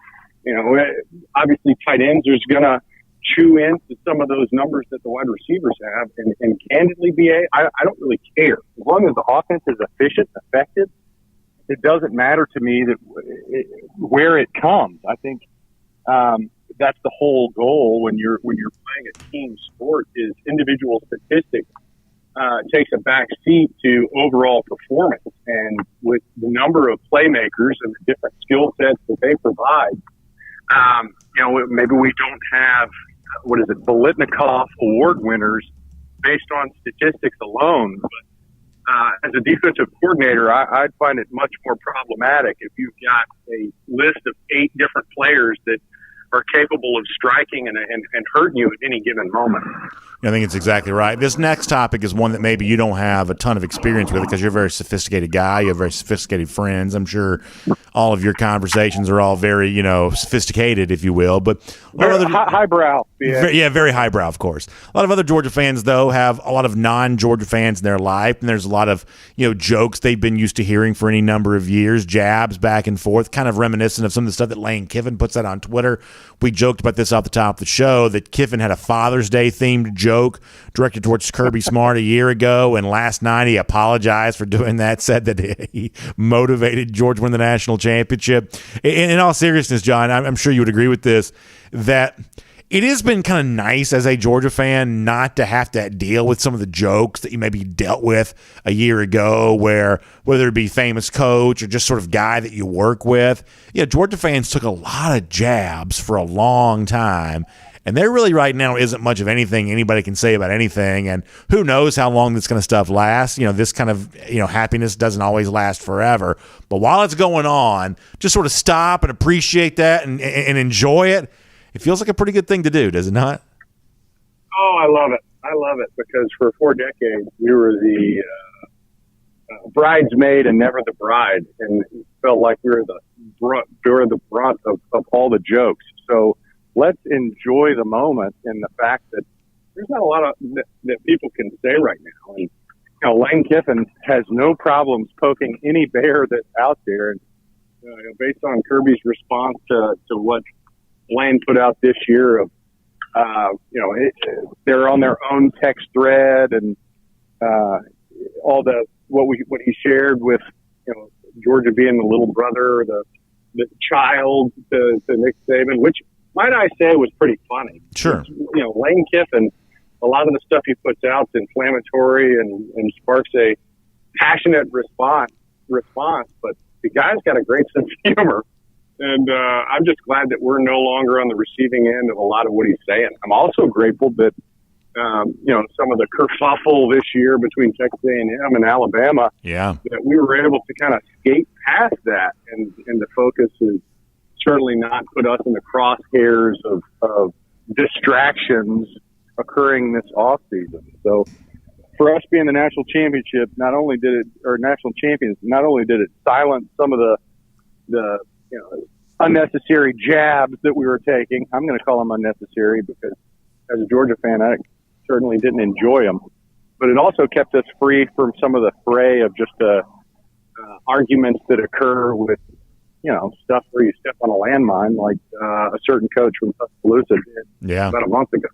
obviously tight ends is going to chew into some of those numbers that the wide receivers have. And candidly, I don't really care. As long as the offense is efficient, effective, it doesn't matter to me that where it comes. I think that's the whole goal when you're playing a team sport is individual statistics takes a back seat to overall performance. And with the number of playmakers and the different skill sets that they provide, maybe we don't have, Bolitnikoff award winners based on statistics alone. But as a defensive coordinator, I'd find it much more problematic if you've got a list of 8 different players that are capable of striking and hurting you at any given moment. I think it's exactly right. This next topic is one that maybe you don't have a ton of experience with because you're a very sophisticated guy. You have very sophisticated friends. I'm sure all of your conversations are all very, sophisticated, if you will. But highbrow. Yeah, very highbrow, of course. A lot of other Georgia fans, though, have a lot of non-Georgia fans in their life, and there's a lot of, jokes they've been used to hearing for any number of years, jabs back and forth, kind of reminiscent of some of the stuff that Lane Kiffin puts out on Twitter. We joked about this off the top of the show, that Kiffin had a Father's Day themed joke directed towards Kirby Smart a year ago, and last night he apologized for doing that, said that he motivated Georgia to win the national championship. In all seriousness, John, I'm sure you would agree with this, that it has been kind of nice as a Georgia fan not to have to deal with some of the jokes that you maybe dealt with a year ago, where whether it be famous coach or just sort of guy that you work with, Georgia fans took a lot of jabs for a long time. And there really right now isn't much of anything anybody can say about anything. And who knows how long this kind of stuff lasts. This kind of, happiness doesn't always last forever. But while it's going on, just sort of stop and appreciate that and enjoy it. It feels like a pretty good thing to do, does it not? Oh, I love it. I love it because for 4 decades, we were the bridesmaid and never the bride. And it felt like we were the brunt of all the jokes. So let's enjoy the moment and the fact that there's not a lot of that people can say right now. And, Lane Kiffin has no problems poking any bear that's out there. And based on Kirby's response to what Lane put out this year of, they're on their own text thread and all what he shared with, Georgia being the little brother, the child to Nick Saban, which might I say was pretty funny. Sure. Lane Kiffin, a lot of the stuff he puts out is inflammatory and sparks a passionate response, but the guy's got a great sense of humor. And I'm just glad that we're no longer on the receiving end of a lot of what he's saying. I'm also grateful that, some of the kerfuffle this year between Texas A&M and Alabama, that we were able to kind of skate past that. And the focus is certainly not put us in the crosshairs of distractions occurring this offseason. So for us being the national championship, national champions, not only did it silence some of the unnecessary jabs that we were taking. I'm going to call them unnecessary because as a Georgia fan, I certainly didn't enjoy them. but it also kept us free from some of the fray of just arguments that occur with, stuff where you step on a landmine, like a certain coach from Tuscaloosa did about a month ago.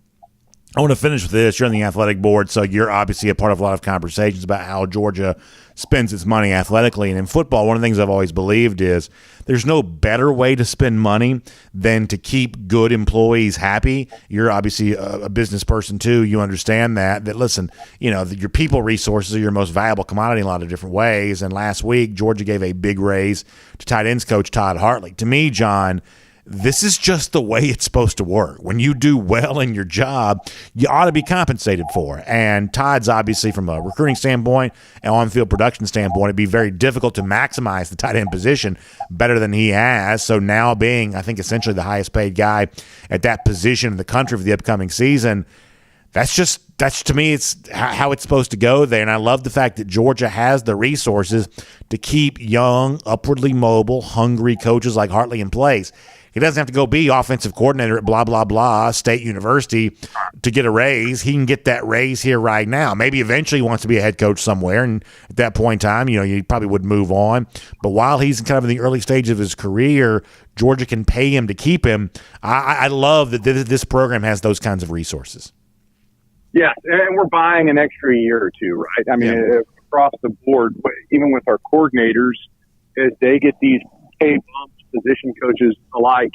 I want to finish with this. You're on the athletic board, so you're obviously a part of a lot of conversations about how Georgia spends its money athletically. And in football, one of the things I've always believed is there's no better way to spend money than to keep good employees happy. You're obviously a business person too. You understand that listen, your people resources are your most valuable commodity in a lot of different ways. And last week, Georgia gave a big raise to tight ends coach Todd Hartley. To me, John, this is just the way it's supposed to work. When you do well in your job, you ought to be compensated for it. And Todd's obviously, from a recruiting standpoint and on-field production standpoint, it'd be very difficult to maximize the tight end position better than he has. So now being, I think, essentially the highest paid guy at that position in the country for the upcoming season, that's to me, it's how it's supposed to go there. And I love the fact that Georgia has the resources to keep young, upwardly mobile, hungry coaches like Hartley in place. He doesn't have to go be offensive coordinator at blah, blah, blah, State University to get a raise. He can get that raise here right now. Maybe eventually he wants to be a head coach somewhere, and at that point in time, you probably would move on. But while he's kind of in the early stage of his career, Georgia can pay him to keep him. I love that this program has those kinds of resources. Yeah, and we're buying an extra year or two, right? I mean, across the board, even with our coordinators, as they get these pay bumps, position coaches alike,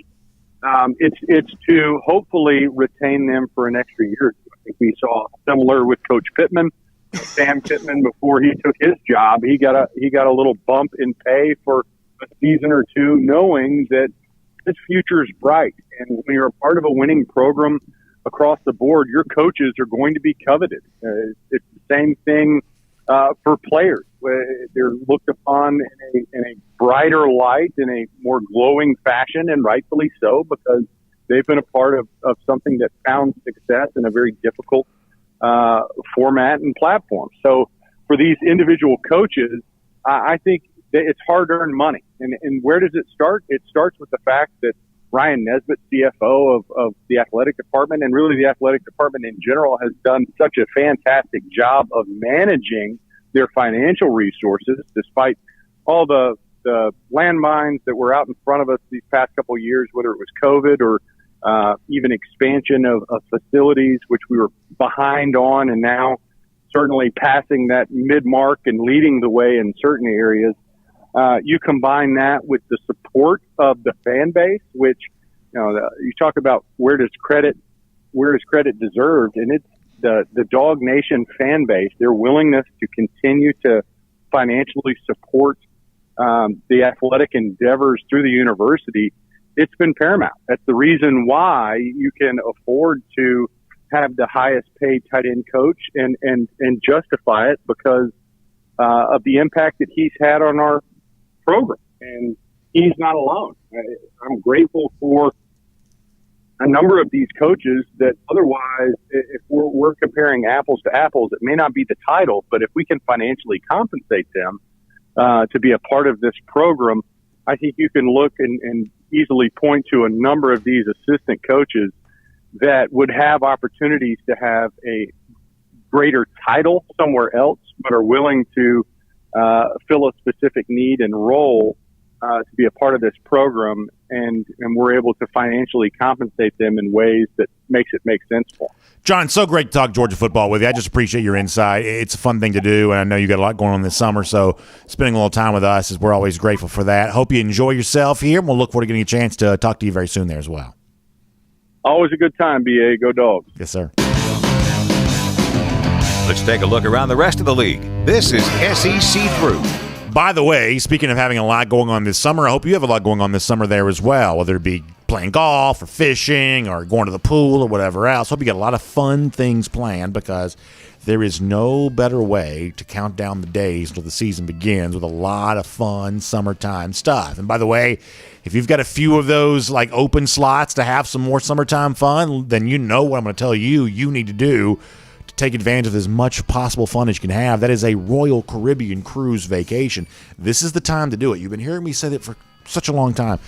it's to hopefully retain them for an extra year. I think we saw similar with Coach Pittman, Sam Pittman, before he took his job. He got a little bump in pay for a season or two, knowing that his future is bright. And when you're a part of a winning program across the board, your coaches are going to be coveted. It's the same thing for players. They're looked upon in a brighter light, in a more glowing fashion, and rightfully so, because they've been a part of something that found success in a very difficult format and platform. So for these individual coaches, I think that it's hard-earned money. And where does it start? It starts with the fact that Ryan Nesbitt, CFO of the athletic department, and really the athletic department in general, has done such a fantastic job of managing their financial resources, despite all the landmines that were out in front of us these past couple of years, whether it was COVID or even expansion of facilities, which we were behind on, and now certainly passing that mid-mark and leading the way in certain areas. You combine that with the support of the fan base, which, you talk about where is credit deserved, and it's the DawgNation fan base, their willingness to continue to financially support the athletic endeavors through the university. It's been paramount. That's the reason why you can afford to have the highest paid tight end coach and justify it, because of the impact that he's had on our program. And he's not alone. I'm grateful for a number of these coaches that otherwise, if we're comparing apples to apples, it may not be the title, but if we can financially compensate them to be a part of this program, I think you can look and easily point to a number of these assistant coaches that would have opportunities to have a greater title somewhere else, but are willing to fill a specific need and role to be a part of this program, and we're able to financially compensate them in ways that makes it make sense for them. John, so great to talk Georgia football with you. I just appreciate your insight. It's a fun thing to do, and I know you got a lot going on this summer, so spending a little time with us, we're always grateful for that. Hope you enjoy yourself here, and we'll look forward to getting a chance to talk to you very soon there as well. Always a good time, BA. Go Dogs. Yes, sir. Let's take a look around the rest of the league. This is SEC Through. By the way, speaking of having a lot going on this summer, I hope you have a lot going on this summer there as well, whether it be playing golf or fishing or going to the pool or whatever else. Hope you got a lot of fun things planned, because there is no better way to count down the days until the season begins with a lot of fun summertime stuff. And by the way, if you've got a few of those like open slots to have some more summertime fun, then you know what I'm going to tell you need to do to take advantage of as much possible fun as you can have. That is a Royal Caribbean cruise vacation. This is the time to do it. You've been hearing me say that for such a long time.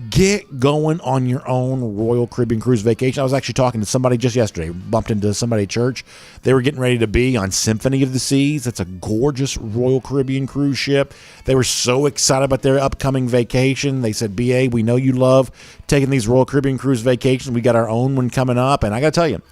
Get going on your own Royal Caribbean Cruise vacation. I was actually talking to somebody just yesterday, bumped into somebody at church. They were getting ready to be on Symphony of the Seas. That's a gorgeous Royal Caribbean cruise ship. They were so excited about their upcoming vacation. They said, BA, we know you love taking these Royal Caribbean Cruise vacations. We got our own one coming up. And I got to tell you,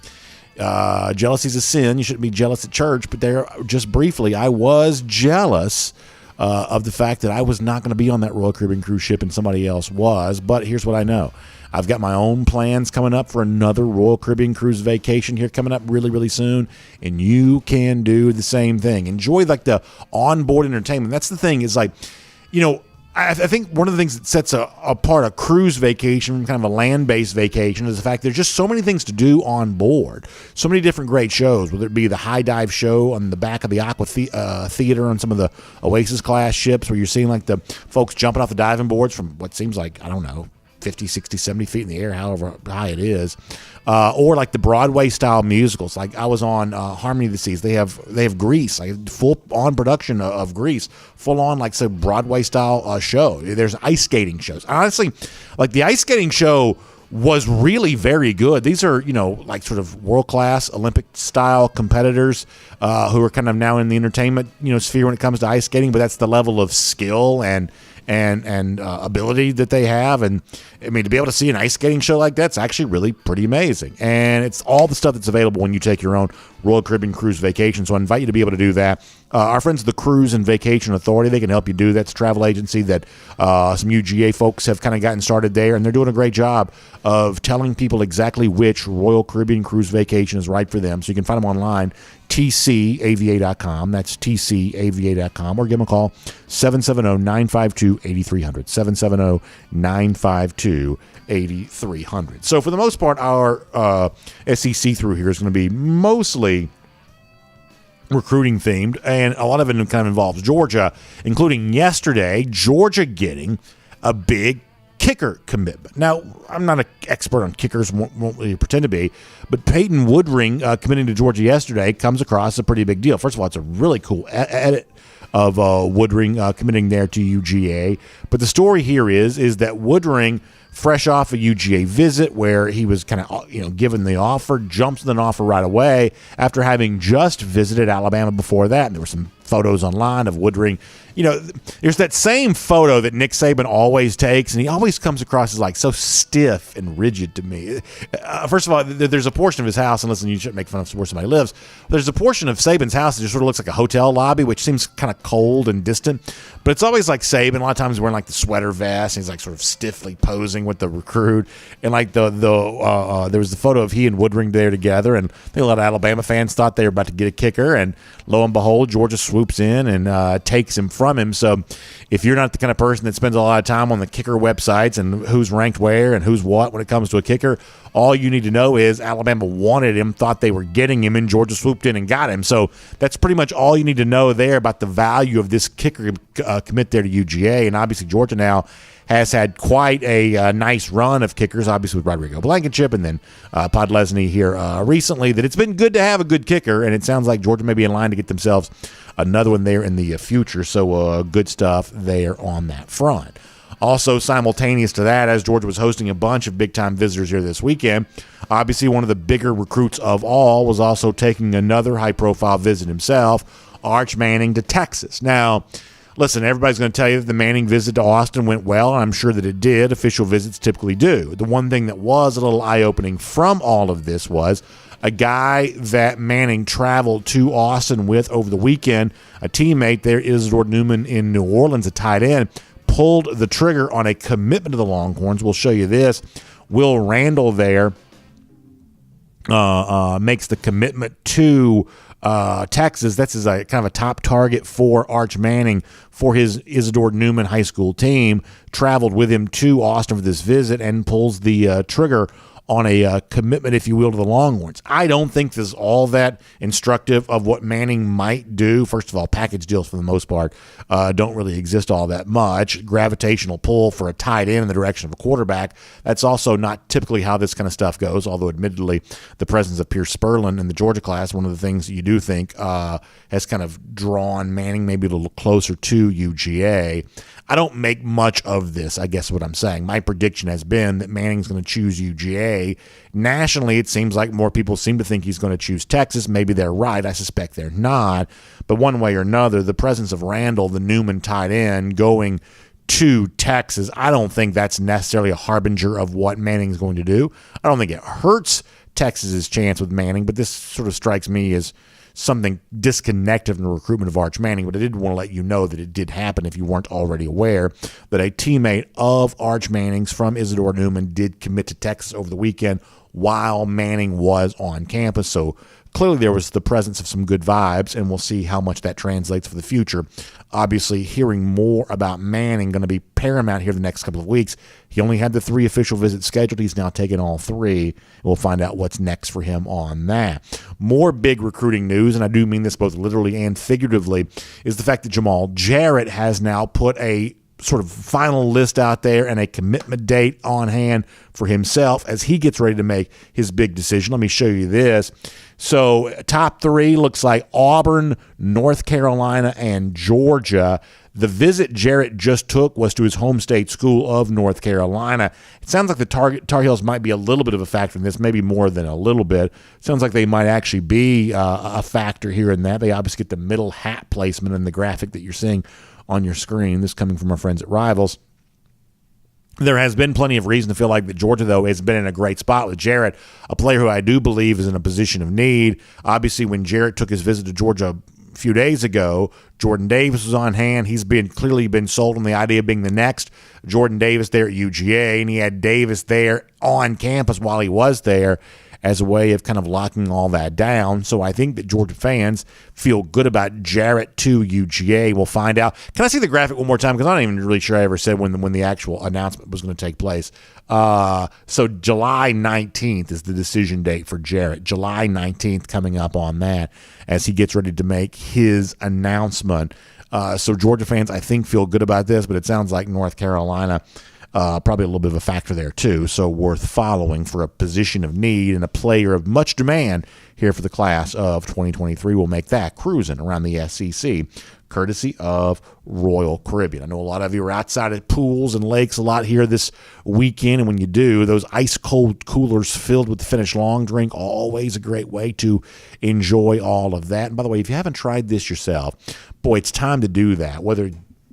jealousy is a sin. You shouldn't be jealous at church. But there, just briefly, I was jealous of the fact that I was not going to be on that Royal Caribbean cruise ship and somebody else was. But here's what I know. I've got my own plans coming up for another Royal Caribbean cruise vacation here coming up really, really soon. And you can do the same thing. Enjoy like the onboard entertainment. That's the thing is like, you know, I think one of the things that sets apart a cruise vacation from kind of a land-based vacation is the fact there's just so many things to do on board. So many different great shows, whether it be the high dive show on the back of the Aqua Theater on some of the Oasis-class ships where you're seeing like the folks jumping off the diving boards from what seems like, I don't know, 50, 60, 70 feet in the air, however high it is. Or like the Broadway-style musicals. Like I was on Harmony of the Seas. They have Grease, like full-on production of Grease, full-on like say Broadway-style show. There's ice skating shows. Honestly, like the ice skating show was really very good. These are, you know, like sort of world-class Olympic-style competitors who are kind of now in the entertainment, you know, sphere when it comes to ice skating, but that's the level of skill and ability that they have. And I mean, to be able to see an ice skating show like that's actually really pretty amazing. And it's all the stuff that's available when you take your own Royal Caribbean cruise vacation. So I invite you to be able to do that. Our friends at the Cruise and Vacation Authority, they can help you do that. It's a travel agency that some UGA folks have kind of gotten started there, and they're doing a great job of telling people exactly which Royal Caribbean cruise vacation is right for them. So you can find them online, tcava.com. That's tcava.com. Or give them a call, 770-952-8300. 770-952-8300. So for the most part, our SEC through here is going to be mostly recruiting themed, and a lot of it kind of involves Georgia, including yesterday, Georgia getting a big kicker commitment. Now, I'm not an expert on kickers, won't really pretend to be, but Peyton Woodring committing to Georgia yesterday comes across a pretty big deal. First of all, it's a really cool edit of Woodring committing there to UGA. But the story here is that Woodring, fresh off a UGA visit where he was kind of, you know, given the offer, jumps in an offer right away after having just visited Alabama before that. And there were some photos online of Woodring. You know, there's that same photo that Nick Saban always takes, and he always comes across as like so stiff and rigid to me. First of all, there's a portion of his house, and listen, you shouldn't make fun of where somebody lives. There's a portion of Saban's house that just sort of looks like a hotel lobby, which seems kind of cold and distant. But it's always like Saban. A lot of times wearing like the sweater vest, and he's like sort of stiffly posing with the recruit. And like there was the photo of he and Woodring there together, and I think a lot of Alabama fans thought they were about to get a kicker, and lo and behold, Georgia swoops in and takes him from him. So if you're not the kind of person that spends a lot of time on the kicker websites and who's ranked where and who's what when it comes to a kicker, all you need to know is Alabama wanted him, thought they were getting him, and Georgia swooped in and got him. So that's pretty much all you need to know there about the value of this kicker commit there to UGA. And obviously Georgia now has had quite a nice run of kickers, obviously with Rodrigo Blankenship and then Podlesny here recently, that it's been good to have a good kicker, and it sounds like Georgia may be in line to get themselves another one there in the future. So good stuff there on that front. Also, simultaneous to that, as Georgia was hosting a bunch of big-time visitors here this weekend, obviously one of the bigger recruits of all was also taking another high-profile visit himself, Arch Manning to Texas. Now, listen, everybody's going to tell you that the Manning visit to Austin went well, and I'm sure that it did. Official visits typically do. The one thing that was a little eye-opening from all of this was a guy that Manning traveled to Austin with over the weekend, a teammate there, Isidore Newman in New Orleans, a tight end, pulled the trigger on a commitment to the Longhorns. We'll show you this. Will Randall there makes the commitment to Texas. That's his kind of a top target for Arch Manning for his Isidore Newman high school team. Traveled with him to Austin for this visit and pulls the trigger on a commitment, if you will, to the Longhorns. I don't think this is all that instructive of what Manning might do. First of all, package deals for the most part don't really exist all that much. Gravitational pull for a tight end in the direction of a quarterback, that's also not typically how this kind of stuff goes, although admittedly the presence of Pierce Spurlin in the Georgia class, one of the things that you do think has kind of drawn Manning maybe a little closer to UGA. I don't make much of this, I guess what I'm saying. My prediction has been that Manning's going to choose UGA. Nationally, it seems like more people seem to think he's going to choose Texas. Maybe they're right. I suspect they're not. But one way or another, the presence of Randall, the Newman tight end, going to Texas, I don't think that's necessarily a harbinger of what Manning's going to do. I don't think it hurts Texas's chance with Manning, but this sort of strikes me as something disconnected from the recruitment of Arch Manning. But I did want to let you know that it did happen, if you weren't already aware, that a teammate of Arch Manning's from Isidore Newman did commit to Texas over the weekend while Manning was on campus. So clearly there was the presence of some good vibes, and we'll see how much that translates for the future. Obviously, hearing more about Manning going to be paramount here the next couple of weeks. He only had the 3 official visits scheduled. He's now taken all 3. We'll find out what's next for him on that. More big recruiting news, and I do mean this both literally and figuratively, is the fact that Jamal Jarrett has now put a sort of final list out there and a commitment date on hand for himself as he gets ready to make his big decision. Let me show you this. So top 3 looks like Auburn, North Carolina, and Georgia. The visit Jarrett just took was to his home state school of North Carolina. It sounds like the Tar Heels might be a little bit of a factor in this, maybe more than a little bit. It sounds like they might actually be a factor here in that. They obviously get the middle hat placement in the graphic that you're seeing on your screen. This coming from our friends at Rivals. There has been plenty of reason to feel like that Georgia, though, has been in a great spot with Jarrett, a player who I do believe is in a position of need. Obviously, when Jarrett took his visit to Georgia a few days ago, Jordan Davis was on hand. He's clearly been sold on the idea of being the next Jordan Davis there at UGA, and he had Davis there on campus while he was there as a way of kind of locking all that down. So I think that Georgia fans feel good about Jarrett to UGA. We'll find out. Can I see the graphic one more time? Because I'm not even really sure I ever said when the actual announcement was going to take place. So July 19th is the decision date for Jarrett. July 19th coming up on that as he gets ready to make his announcement. So Georgia fans, I think, feel good about this, but it sounds like North Carolina probably a little bit of a factor there too, so worth following for a position of need and a player of much demand here for the class of 2023. We'll make that cruising around the SEC, courtesy of Royal Caribbean. I know a lot of you are outside at pools and lakes a lot here this weekend, and when you do, those ice-cold coolers filled with the Finnish long drink, always a great way to enjoy all of that. And by the way, if you haven't tried this yourself, boy, it's time to do that, whether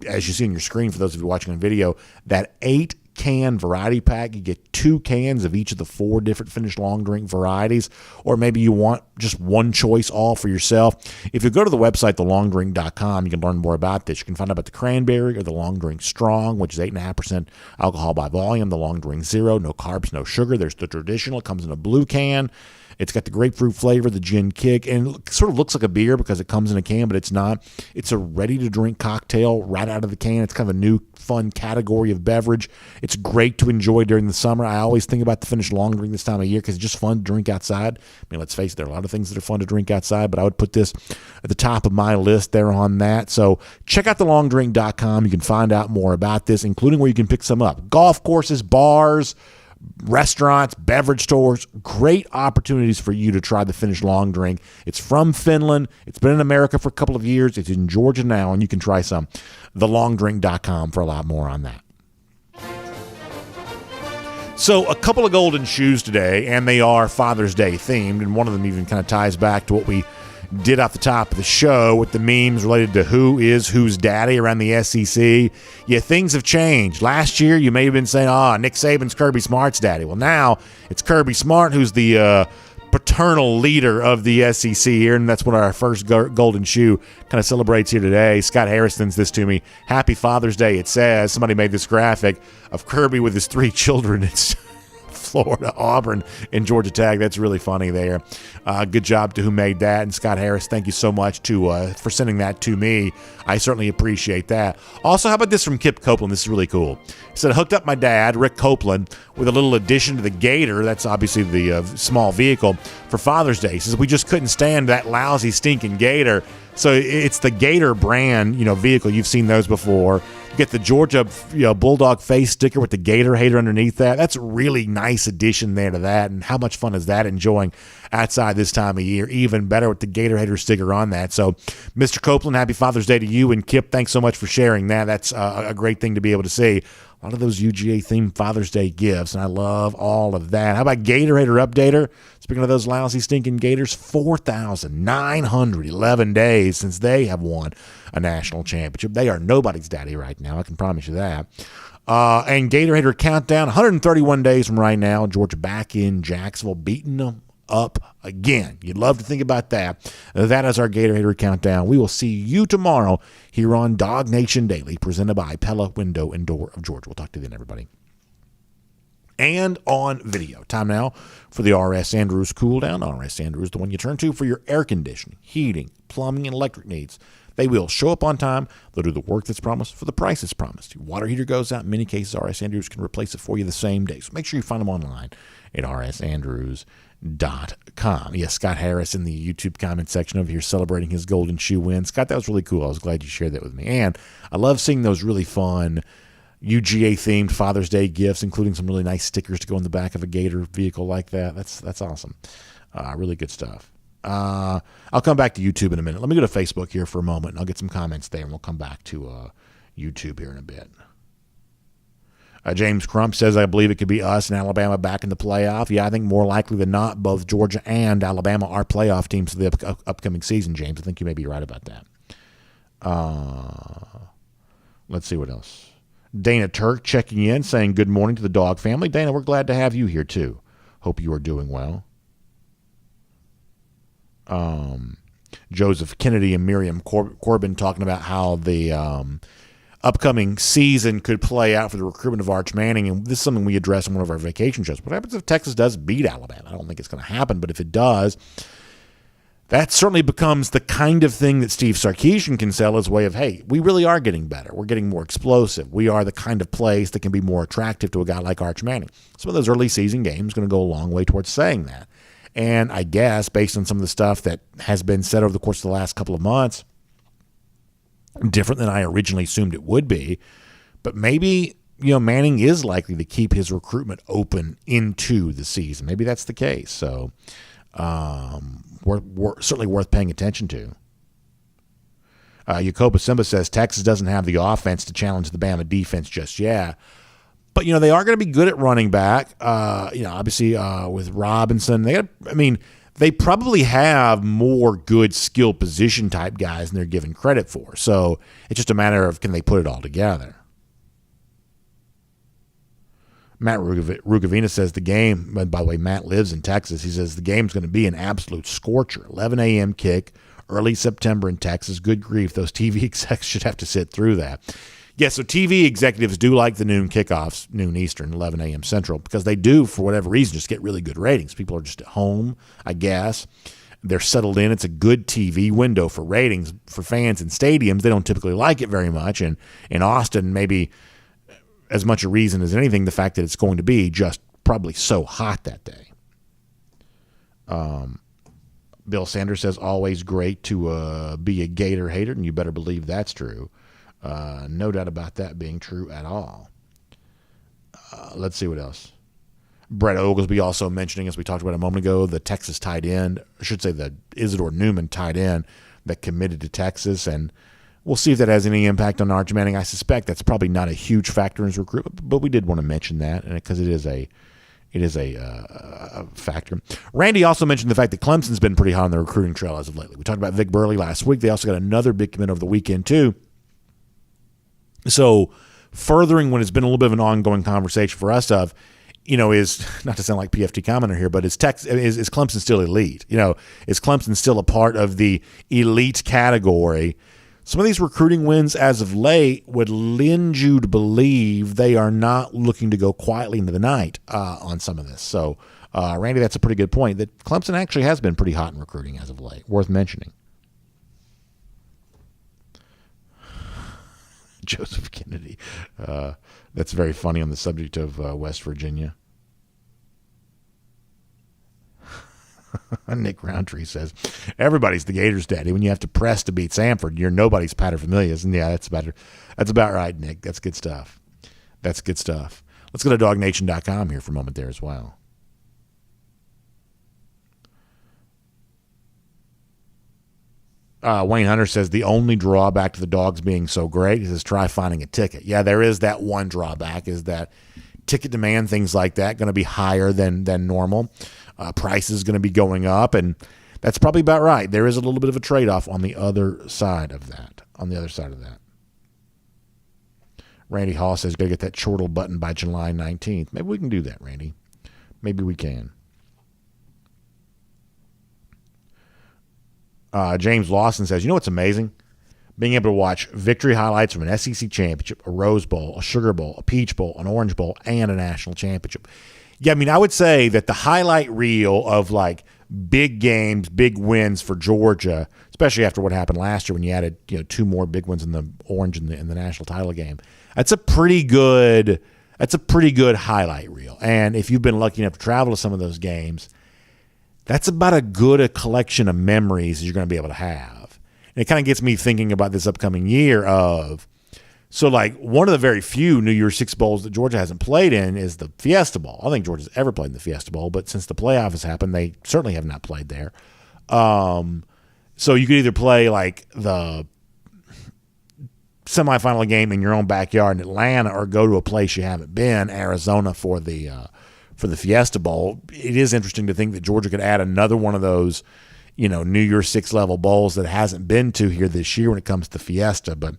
as you see on your screen, for those of you watching on video, that 8-can variety pack, you get 2 cans of each of the 4 different Finnish long drink varieties, or maybe you want just one choice all for yourself. If you go to the website, thelongdrink.com, you can learn more about this. You can find out about the cranberry or the long drink strong, which is 8.5% alcohol by volume, the long drink zero, no carbs, no sugar. There's the traditional, it comes in a blue can. It's got the grapefruit flavor, the gin kick, and it sort of looks like a beer because it comes in a can, but it's not. It's a ready-to-drink cocktail right out of the can. It's kind of a new, fun category of beverage. It's great to enjoy during the summer. I always think about the Finnish long drink this time of year because it's just fun to drink outside. I mean, let's face it, there are a lot of things that are fun to drink outside, but I would put this at the top of my list there on that. So check out thelongdrink.com. You can find out more about this, including where you can pick some up. Golf courses, bars, restaurants, beverage stores, great opportunities for you to try the Finnish long drink. It's from Finland. It's been in America for a couple of years. It's in Georgia now, and you can try some. TheLongDrink.com for a lot more on that. So a couple of golden shoes today, and they are Father's Day themed, and one of them even kind of ties back to what we did off the top of the show with the memes related to who is whose daddy around the SEC. Yeah, things have changed. Last year, you may have been saying, Nick Saban's Kirby Smart's daddy. Well, now it's Kirby Smart who's the paternal leader of the SEC here, and that's what our first golden shoe kind of celebrates here today. Scott Harris sends this to me. Happy Father's Day, it says. Somebody made this graphic of Kirby with his 3 children. It's Florida, Auburn, and Georgia Tech. That's really funny there. Good job to who made that. And Scott Harris, thank you so much for sending that to me. I certainly appreciate that. Also, how about this from Kip Copeland? This is really cool. He said, hooked up my dad, Rick Copeland, with a little addition to the Gator. That's obviously the small vehicle for Father's Day. He says, we just couldn't stand that lousy, stinking Gator. So it's the Gator brand, vehicle. You've seen those before. You get the Georgia, Bulldog face sticker with the Gator hater underneath that. That's a really nice addition there to that. And how much fun is that enjoying outside this time of year? Even better with the Gator hater sticker on that. So, Mr. Copeland, happy Father's Day to you. And Kip, thanks so much for sharing that. That's a great thing to be able to see. A lot of those UGA-themed Father's Day gifts, and I love all of that. How about Gator hater updater? Speaking of those lousy, stinking Gators, 4,911 days since they have won a national championship. They are nobody's daddy right now, I can promise you that. And Gator hater countdown, 131 days from right now. Georgia back in Jacksonville, beating them up again. You'd love to think about that. That is our Gator hater countdown. We will see you tomorrow here on DawgNation Daily, presented by Pella Window and Door of Georgia. We'll talk to you then, everybody. And on video. Time now for the R.S. Andrews cooldown. R.S. Andrews, the one you turn to for your air conditioning, heating, plumbing, and electric needs. They will show up on time. They'll do the work that's promised for the price that's promised. Your water heater goes out. In many cases, R.S. Andrews can replace it for you the same day. So make sure you find them online at rsandrews.com. Yes, Scott Harris in the YouTube comment section over here celebrating his golden shoe win. Scott, that was really cool. I was glad you shared that with me. And I love seeing those really fun UGA-themed Father's Day gifts, including some really nice stickers to go in the back of a Gator vehicle like that. That's awesome. Really good stuff. I'll come back to YouTube in a minute. Let me go to Facebook here for a moment, and I'll get some comments there, and we'll come back to YouTube here in a bit. James Crump says, I believe it could be us and Alabama back in the playoff. Yeah, I think more likely than not, both Georgia and Alabama are playoff teams for the upcoming season, James. I think you may be right about that. Let's see what else. Dana Turk checking in, saying good morning to the Dog family. Dana, we're glad to have you here, too. Hope you are doing well. Joseph Kennedy and Miriam Corbin talking about how the upcoming season could play out for the recruitment of Arch Manning, and this is something we address in one of our vacation shows. What happens if Texas does beat Alabama? I don't think it's going to happen, but if it does, that certainly becomes the kind of thing that Steve Sarkisian can sell as a way of, hey, we really are getting better. We're getting more explosive. We are the kind of place that can be more attractive to a guy like Arch Manning. Some of those early season games are going to go a long way towards saying that. And I guess based on some of the stuff that has been said over the course of the last couple of months, different than I originally assumed it would be, but maybe Manning is likely to keep his recruitment open into the season. Maybe that's the case. So we're certainly worth paying attention to. Yacoba Simba says Texas doesn't have the offense to challenge the Bama defense just yet. But, they are going to be good at running back. Obviously with Robinson, they probably have more good skill position type guys than they're given credit for. So it's just a matter of can they put it all together. Matt Rugavina says the game, by the way, Matt lives in Texas. He says the game's going to be an absolute scorcher. 11 a.m. kick, early September in Texas. Good grief, those TV execs should have to sit through that. Yeah, so TV executives do like the noon kickoffs, noon Eastern, 11 a.m. Central, because they do, for whatever reason, just get really good ratings. People are just at home, I guess. They're settled in. It's a good TV window for ratings for fans in stadiums. They don't typically like it very much. And in Austin, maybe as much a reason as anything, the fact that it's going to be just probably so hot that day. Bill Sanders says, always great to be a Gator hater, and you better believe that's true. No doubt about that being true at all. Let's see what else. Brett Oglesby also mentioning, as we talked about a moment ago, the Texas tight end, I should say the Isidore Newman tight end that committed to Texas, and we'll see if that has any impact on Arch Manning. I suspect that's probably not a huge factor in his recruitment, but we did want to mention that because it is a factor. Randy also mentioned the fact that Clemson's been pretty hot on the recruiting trail as of lately. We talked about Vic Burley last week. They also got another big commit over the weekend too. So furthering what has been a little bit of an ongoing conversation for us of, is not to sound like PFT commenter here, but is Clemson still elite? Is Clemson still a part of the elite category some of these recruiting wins as of late would lend you to believe they are not looking to go quietly into the night on some of this. So, Randy, that's a pretty good point, that Clemson actually has been pretty hot in recruiting as of late. Worth mentioning. Joseph Kennedy. That's very funny on the subject of West Virginia. Nick Roundtree says, everybody's the Gators' daddy. When you have to press to beat Samford, you're nobody's paterfamilias. And yeah, that's about right, Nick. That's good stuff. That's good stuff. Let's go to DawgNation.com here for a moment there as well. Wayne Hunter says the only drawback to the Dogs being so great is try finding a ticket. Yeah, there is that one drawback, is that ticket demand, things like that, going to be higher than normal. Price is going to be going up, and that's probably about right. There is a little bit of a trade-off on the other side of that. Randy Hall says, got to get that chortle button by July 19th. Maybe we can do that, Randy. Maybe we can. James Lawson says, you know what's amazing? Being able to watch victory highlights from an SEC championship, a Rose Bowl, a Sugar Bowl, a Peach Bowl, an Orange Bowl, and a national championship. Yeah, I mean, I would say that the highlight reel of like big games, big wins for Georgia, especially after what happened last year when you added 2 more big ones in the Orange in the national title game. That's a pretty good highlight reel. And if you've been lucky enough to travel to some of those games, that's about as good a collection of memories as you're going to be able to have. And it kind of gets me thinking about this upcoming year of, so like one of the very few New Year's Six Bowls that Georgia hasn't played in is the Fiesta Bowl. I don't think Georgia's ever played in the Fiesta Bowl, but since the playoff has happened, they certainly have not played there. So you could either play like the semifinal game in your own backyard in Atlanta, or go to a place you haven't been, Arizona, for the Fiesta Bowl. It is interesting to think that Georgia could add another one of those, New Year's Six level bowls that it hasn't been to here this year when it comes to Fiesta, but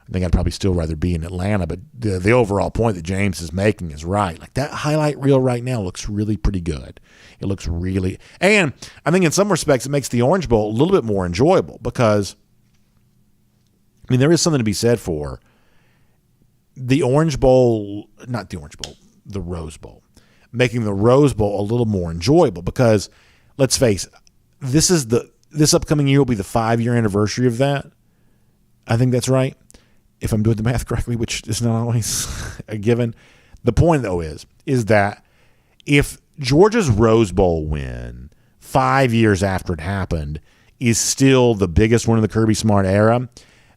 I think I'd probably still rather be in Atlanta. But the overall point that James is making is right. Like, that highlight reel right now looks really pretty good. It looks really, and I think in some respects it makes the Orange Bowl a little bit more enjoyable, because, I mean, there is something to be said for the Orange Bowl, not the Orange Bowl, the Rose Bowl, making the Rose Bowl a little more enjoyable, because let's face it, this upcoming year will be the 5-year anniversary of that. I think that's right, if I'm doing the math correctly, which is not always a given. The point, though, is that if Georgia's Rose Bowl win 5 years after it happened is still the biggest one in the Kirby Smart era,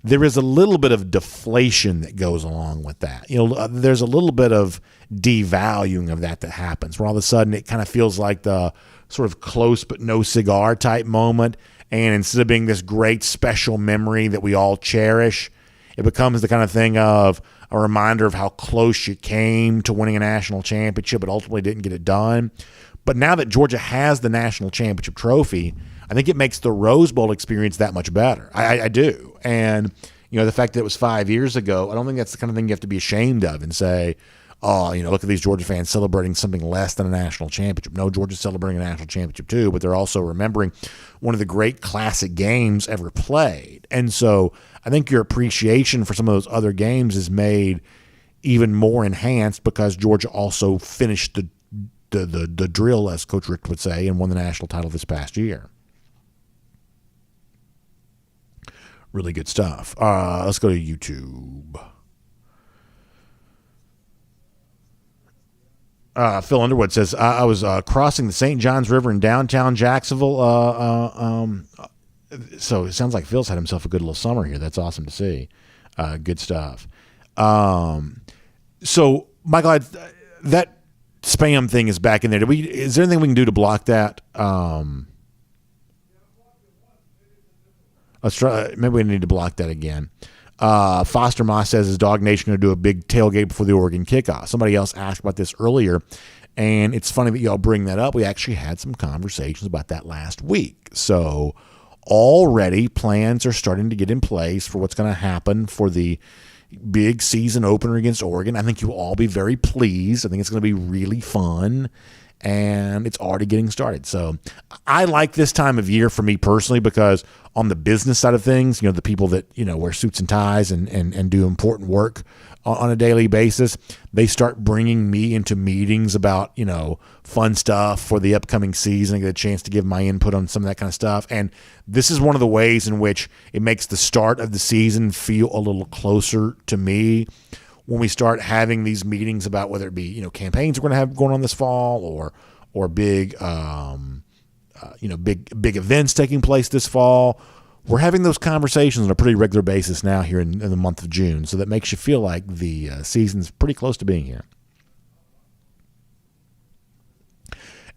there is a little bit of deflation that goes along with that. There's a little bit of devaluing of that happens, where all of a sudden it kind of feels like the sort of close but no cigar type moment, and instead of being this great special memory that we all cherish, it becomes the kind of thing of a reminder of how close you came to winning a national championship, but ultimately didn't get it done. But now that Georgia has the national championship trophy, I think it makes the Rose Bowl experience that much better. I do. And, the fact that it was 5 years ago, I don't think that's the kind of thing you have to be ashamed of and say, oh, look at these Georgia fans celebrating something less than a national championship. No, Georgia's celebrating a national championship too, but they're also remembering one of the great classic games ever played. And so I think your appreciation for some of those other games is made even more enhanced because Georgia also finished the drill, as Coach Rick would say, and won the national title this past year. Really good stuff. Let's go to YouTube. Phil Underwood says, I was crossing the St. Johns River in downtown Jacksonville. So it sounds like Phil's had himself a good little summer here. That's awesome to see. Good stuff. So, Michael, that spam thing is back in there. Is there anything we can do to block that? Let's try. Maybe we need to block that again. Foster Moss says, is DawgNation going to do a big tailgate before the Oregon kickoff? Somebody else asked about this earlier, and it's funny that y'all bring that up. We actually had some conversations about that last week. So already plans are starting to get in place for what's going to happen for the big season opener against Oregon. I think you'll all be very pleased. I think it's going to be really fun. and it's already getting started. So I like this time of year for me personally because on the business side of things, the people that, wear suits and ties and do important work on a daily basis, they start bringing me into meetings about, fun stuff for the upcoming season. I get a chance to give my input on some of that kind of stuff. And this is one of the ways in which it makes the start of the season feel a little closer to me when we start having these meetings about whether it be, campaigns we're going to have going on this fall or big, big events taking place this fall. We're having those conversations on a pretty regular basis now here in the month of June. So that makes you feel like the season's pretty close to being here.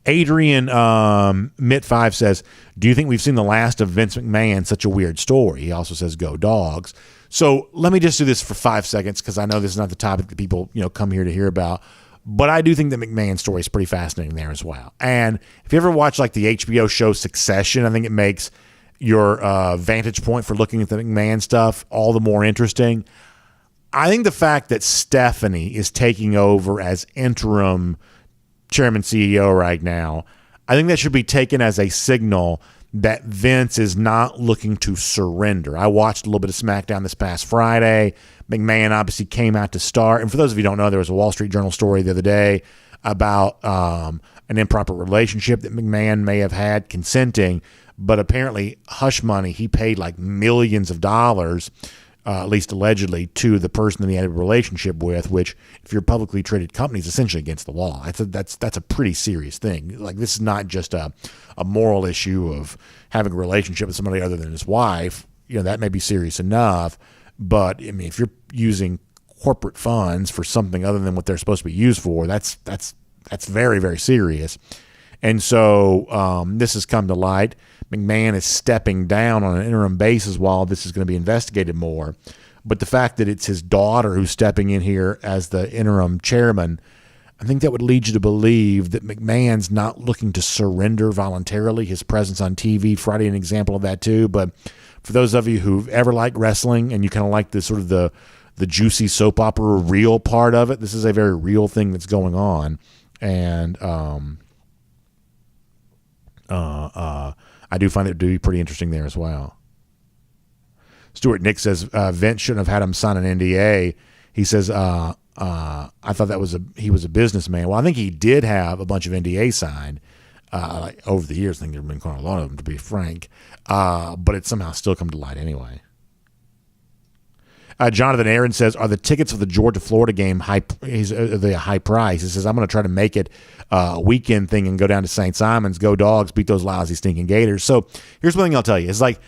Adrian Mitt5 says, do you think we've seen the last of Vince McMahon? Such a weird story. He also says, go Dogs. So let me just do this for 5 seconds because I know this is not the topic that people come here to hear about. But I do think the McMahon story is pretty fascinating there as well. And if you ever watch like the HBO show Succession, I think it makes your vantage point for looking at the McMahon stuff all the more interesting. I think the fact that Stephanie is taking over as interim chairman CEO right now, I think that should be taken as a signal that Vince is not looking to surrender. I watched a little bit of SmackDown this past Friday. McMahon obviously came out to start. And for those of you who don't know, there was a Wall Street Journal story the other day about an improper relationship that McMahon may have had consenting, but apparently hush money, he paid like millions of dollars, at least allegedly, to the person that he had a relationship with, which if you're a publicly traded company is essentially against the law. That's a pretty serious thing. Like, this is not just a moral issue of having a relationship with somebody other than his wife. That may be serious enough, but I mean, if you're using corporate funds for something other than what they're supposed to be used for, that's very, very serious. And so this has come to light. McMahon is stepping down on an interim basis while this is going to be investigated more. But the fact that it's his daughter who's stepping in here as the interim chairman, I think that would lead you to believe that McMahon's not looking to surrender voluntarily. His presence on TV Friday, an example of that too. But for those of you who've ever liked wrestling and you kind of like the sort of the juicy soap opera real part of it, this is a very real thing that's going on. And I do find it to be pretty interesting there as well. Stuart Nick says Vince shouldn't have had him sign an NDA. He says I thought he was a businessman. Well, I think he did have a bunch of NDAs signed over the years. I think there have been quite a lot of them, to be frank. But it's somehow still come to light anyway. Jonathan Aaron says, are the tickets for the Georgia-Florida game high price? He says, I'm going to try to make it a weekend thing and go down to St. Simon's, go Dogs, beat those lousy stinking Gators. So here's one thing I'll tell you. It's like,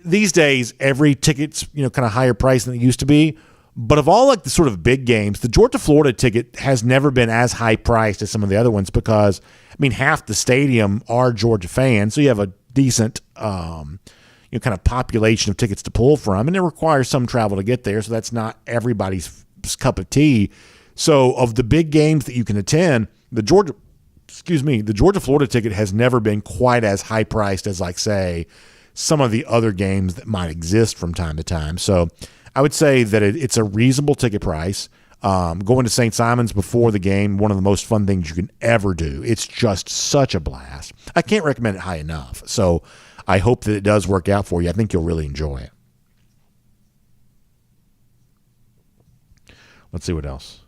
these days, every ticket's, kind of higher price than it used to be. But of all like the sort of big games, the Georgia-Florida ticket has never been as high priced as some of the other ones because, half the stadium are Georgia fans. So you have a decent kind of population of tickets to pull from, and it requires some travel to get there, so that's not everybody's cup of tea. So of the big games that you can attend, the Georgia-Florida ticket has never been quite as high priced as, like, say, some of the other games that might exist from time to time. So I would say that it's a reasonable ticket price. Going to St. Simon's before the game, one of the most fun things you can ever do. It's just such a blast. I can't recommend it high enough. So I hope that it does work out for you. I think you'll really enjoy it. Let's see what else.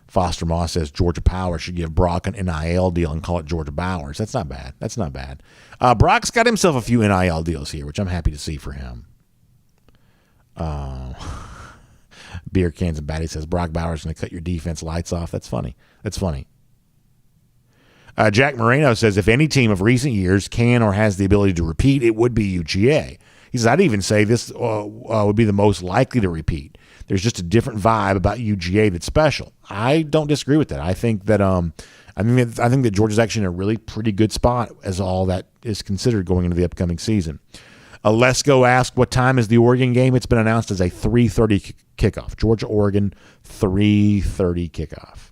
Foster Moss says Georgia Power should give Brock an NIL deal and call it Georgia Bowers. That's not bad. Brock's got himself a few NIL deals here, which I'm happy to see for him. Beer Cans and Batty says Brock Bowers going to cut your defense lights off. That's funny. Jack Moreno says, if any team of recent years can or has the ability to repeat, it would be UGA. He says, I'd even say this would be the most likely to repeat. There's just a different vibe about UGA that's special. I don't disagree with that. I think that I think that Georgia's actually in a really pretty good spot as all that is considered going into the upcoming season. Lesko asked, what time is the Oregon game? It's been announced as a 3:30 kickoff. Georgia-Oregon, 3:30 kickoff.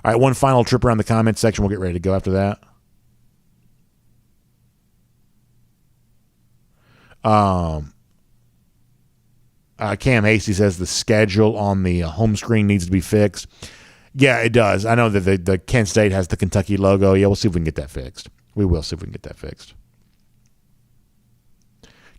All right, one final trip around the comments section. We'll get ready to go after that. Cam Hasty says the schedule on the home screen needs to be fixed. Yeah, it does. I know that the Kent State has the Kentucky logo. Yeah, we'll see if we can get that fixed. We will see if we can get that fixed.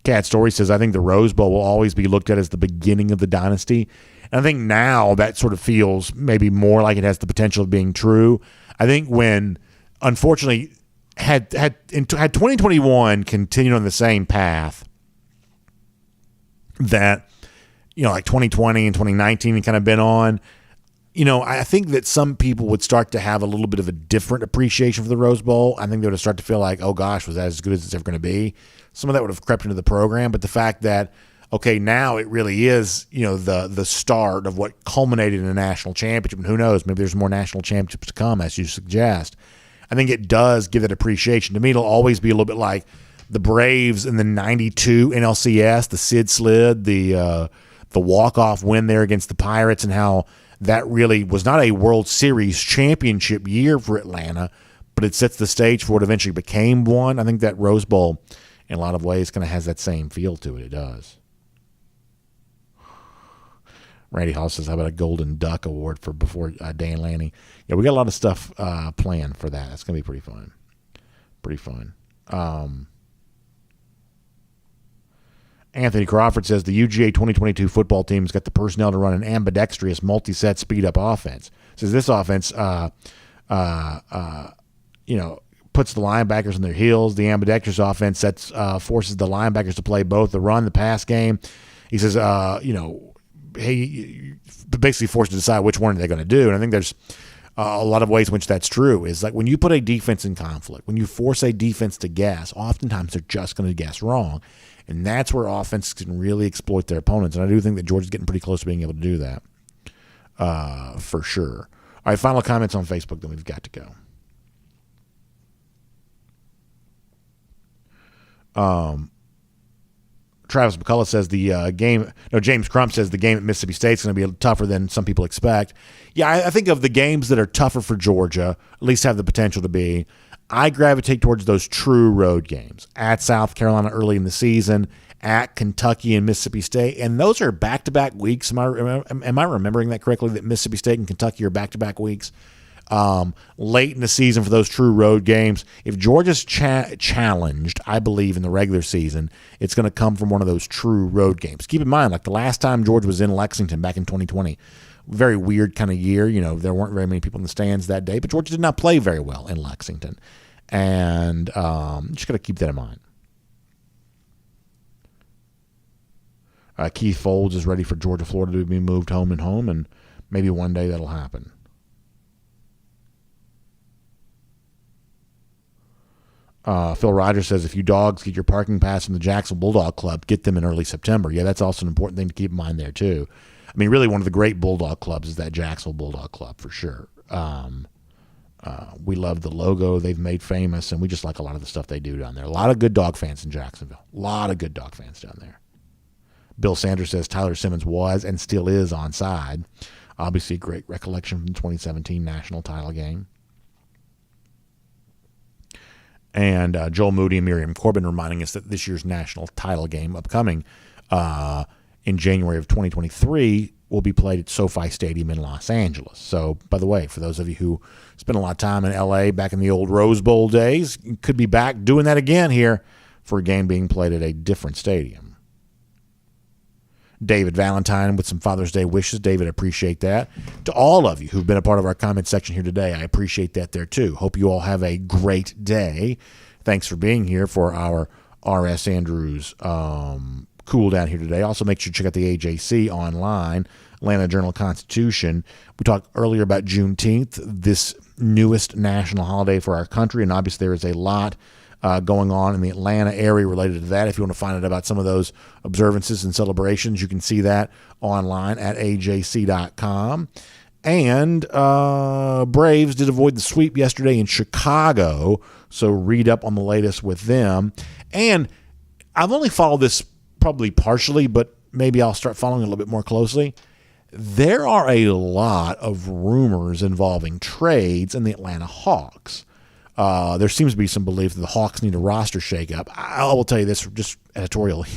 Cat Story says, I think the Rose Bowl will always be looked at as the beginning of the dynasty. And I think now that sort of feels maybe more like it has the potential of being true. I think when, unfortunately, had 2021 continued on the same path that, like 2020 and 2019 had kind of been on, I think that some people would start to have a little bit of a different appreciation for the Rose Bowl. I think they would start to feel like, oh gosh, was that as good as it's ever going to be? Some of that would have crept into the program, but the fact that, okay, now it really is, the start of what culminated in a national championship, and who knows, maybe there's more national championships to come, as you suggest. I think it does give that appreciation. To me, it'll always be a little bit like the Braves in the 92 NLCS, the Sid Slid, the walk-off win there against the Pirates, and how that really was not a World Series championship year for Atlanta, but it sets the stage for what eventually became one. I think that Rose Bowl, in a lot of ways, kind of has that same feel to it. It does. Randy Hall says, how about a Golden Duck Award for before Dan Lanning? Yeah, we got a lot of stuff planned for that. It's going to be pretty fun. Pretty fun. Anthony Crawford says the UGA 2022 football team's got the personnel to run an ambidextrous multi-set speed-up offense. Says this offense, puts the linebackers on their heels. The ambidextrous offense forces the linebackers to play both the run, the pass game. He says, he basically forced to decide which one are they going to do. And I think there's a lot of ways in which that's true. Is like when you put a defense in conflict, when you force a defense to guess, oftentimes they're just going to guess wrong. And that's where offense can really exploit their opponents. And I do think that Georgia's getting pretty close to being able to do that, for sure. All right, final comments on Facebook, then we've got to go. Travis McCullough says James Crump says the game at Mississippi State's going to be tougher than some people expect. Yeah, I think of the games that are tougher for Georgia, at least have the potential to be, I gravitate towards those true road games. At South Carolina early in the season, at Kentucky and Mississippi State, and those are back-to-back weeks. Am I remembering that correctly, that Mississippi State and Kentucky are back-to-back weeks? Late in the season for those true road games. If Georgia's challenged, I believe, in the regular season, it's going to come from one of those true road games. Keep in mind, like the last time Georgia was in Lexington back in 2020, very weird kind of year. There weren't very many people in the stands that day, but Georgia did not play very well in Lexington. And just got to keep that in mind. Keith Folds is ready for Georgia, Florida to be moved home, and maybe one day that'll happen. Phil Rogers says, if you dogs get your parking pass from the Jacksonville Bulldog Club, get them in early September. Yeah, that's also an important thing to keep in mind there, too. I mean, really, one of the great Bulldog clubs is that Jacksonville Bulldog Club, for sure. We love the logo they've made famous, and we just like a lot of the stuff they do down there. A lot of good dog fans in Jacksonville. A lot of good dog fans down there. Bill Sanders says Tyler Simmons was and still is onside. Obviously, a great recollection from the 2017 national title game. And Joel Moody and Miriam Corbin reminding us that this year's national title game upcoming in January of 2023 will be played at SoFi Stadium in Los Angeles. So, by the way, for those of you who spent a lot of time in L.A. back in the old Rose Bowl days, you could be back doing that again here for a game being played at a different stadium. David Valentine with some Father's Day wishes. David, appreciate that. To all of you who've been a part of our comment section here today, I appreciate that there too. Hope you all have a great day. Thanks for being here for our R.S. Andrews cool down here today. Also, make sure to check out the AJC online, Atlanta Journal-Constitution. We talked earlier about Juneteenth, this newest national holiday for our country, and obviously there is a lot going on in the Atlanta area related to that. If you want to find out about some of those observances and celebrations, you can see that online at ajc.com. And Braves did avoid the sweep yesterday in Chicago, so read up on the latest with them. And I've only followed this probably partially, but maybe I'll start following it a little bit more closely. There are a lot of rumors involving trades in the Atlanta Hawks. There seems to be some belief that the Hawks need a roster shakeup. I will tell you this just editorially.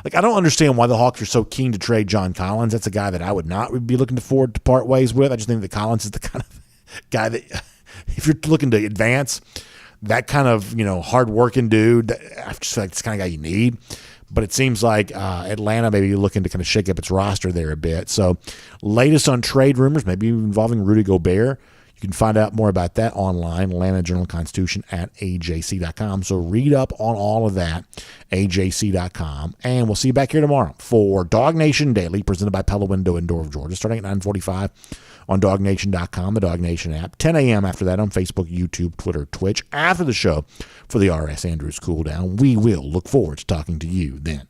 Like, I don't understand why the Hawks are so keen to trade John Collins. That's a guy that I would not be looking forward to part ways with. I just think that Collins is the kind of guy that, if you're looking to advance, that kind of, hard-working dude, I just feel like it's the kind of guy you need. But it seems like Atlanta maybe looking to kind of shake up its roster there a bit. So, latest on trade rumors, maybe involving Rudy Gobert. You can find out more about that online, Atlanta Journal-Constitution at AJC.com. So read up on all of that, AJC.com. And we'll see you back here tomorrow for DawgNation Daily, presented by Pella Window and Door of Georgia, starting at 9:45 on DawgNation.com, the DawgNation app. 10 a.m. after that on Facebook, YouTube, Twitter, Twitch. After the show for the R.S. Andrews Cooldown. We will look forward to talking to you then.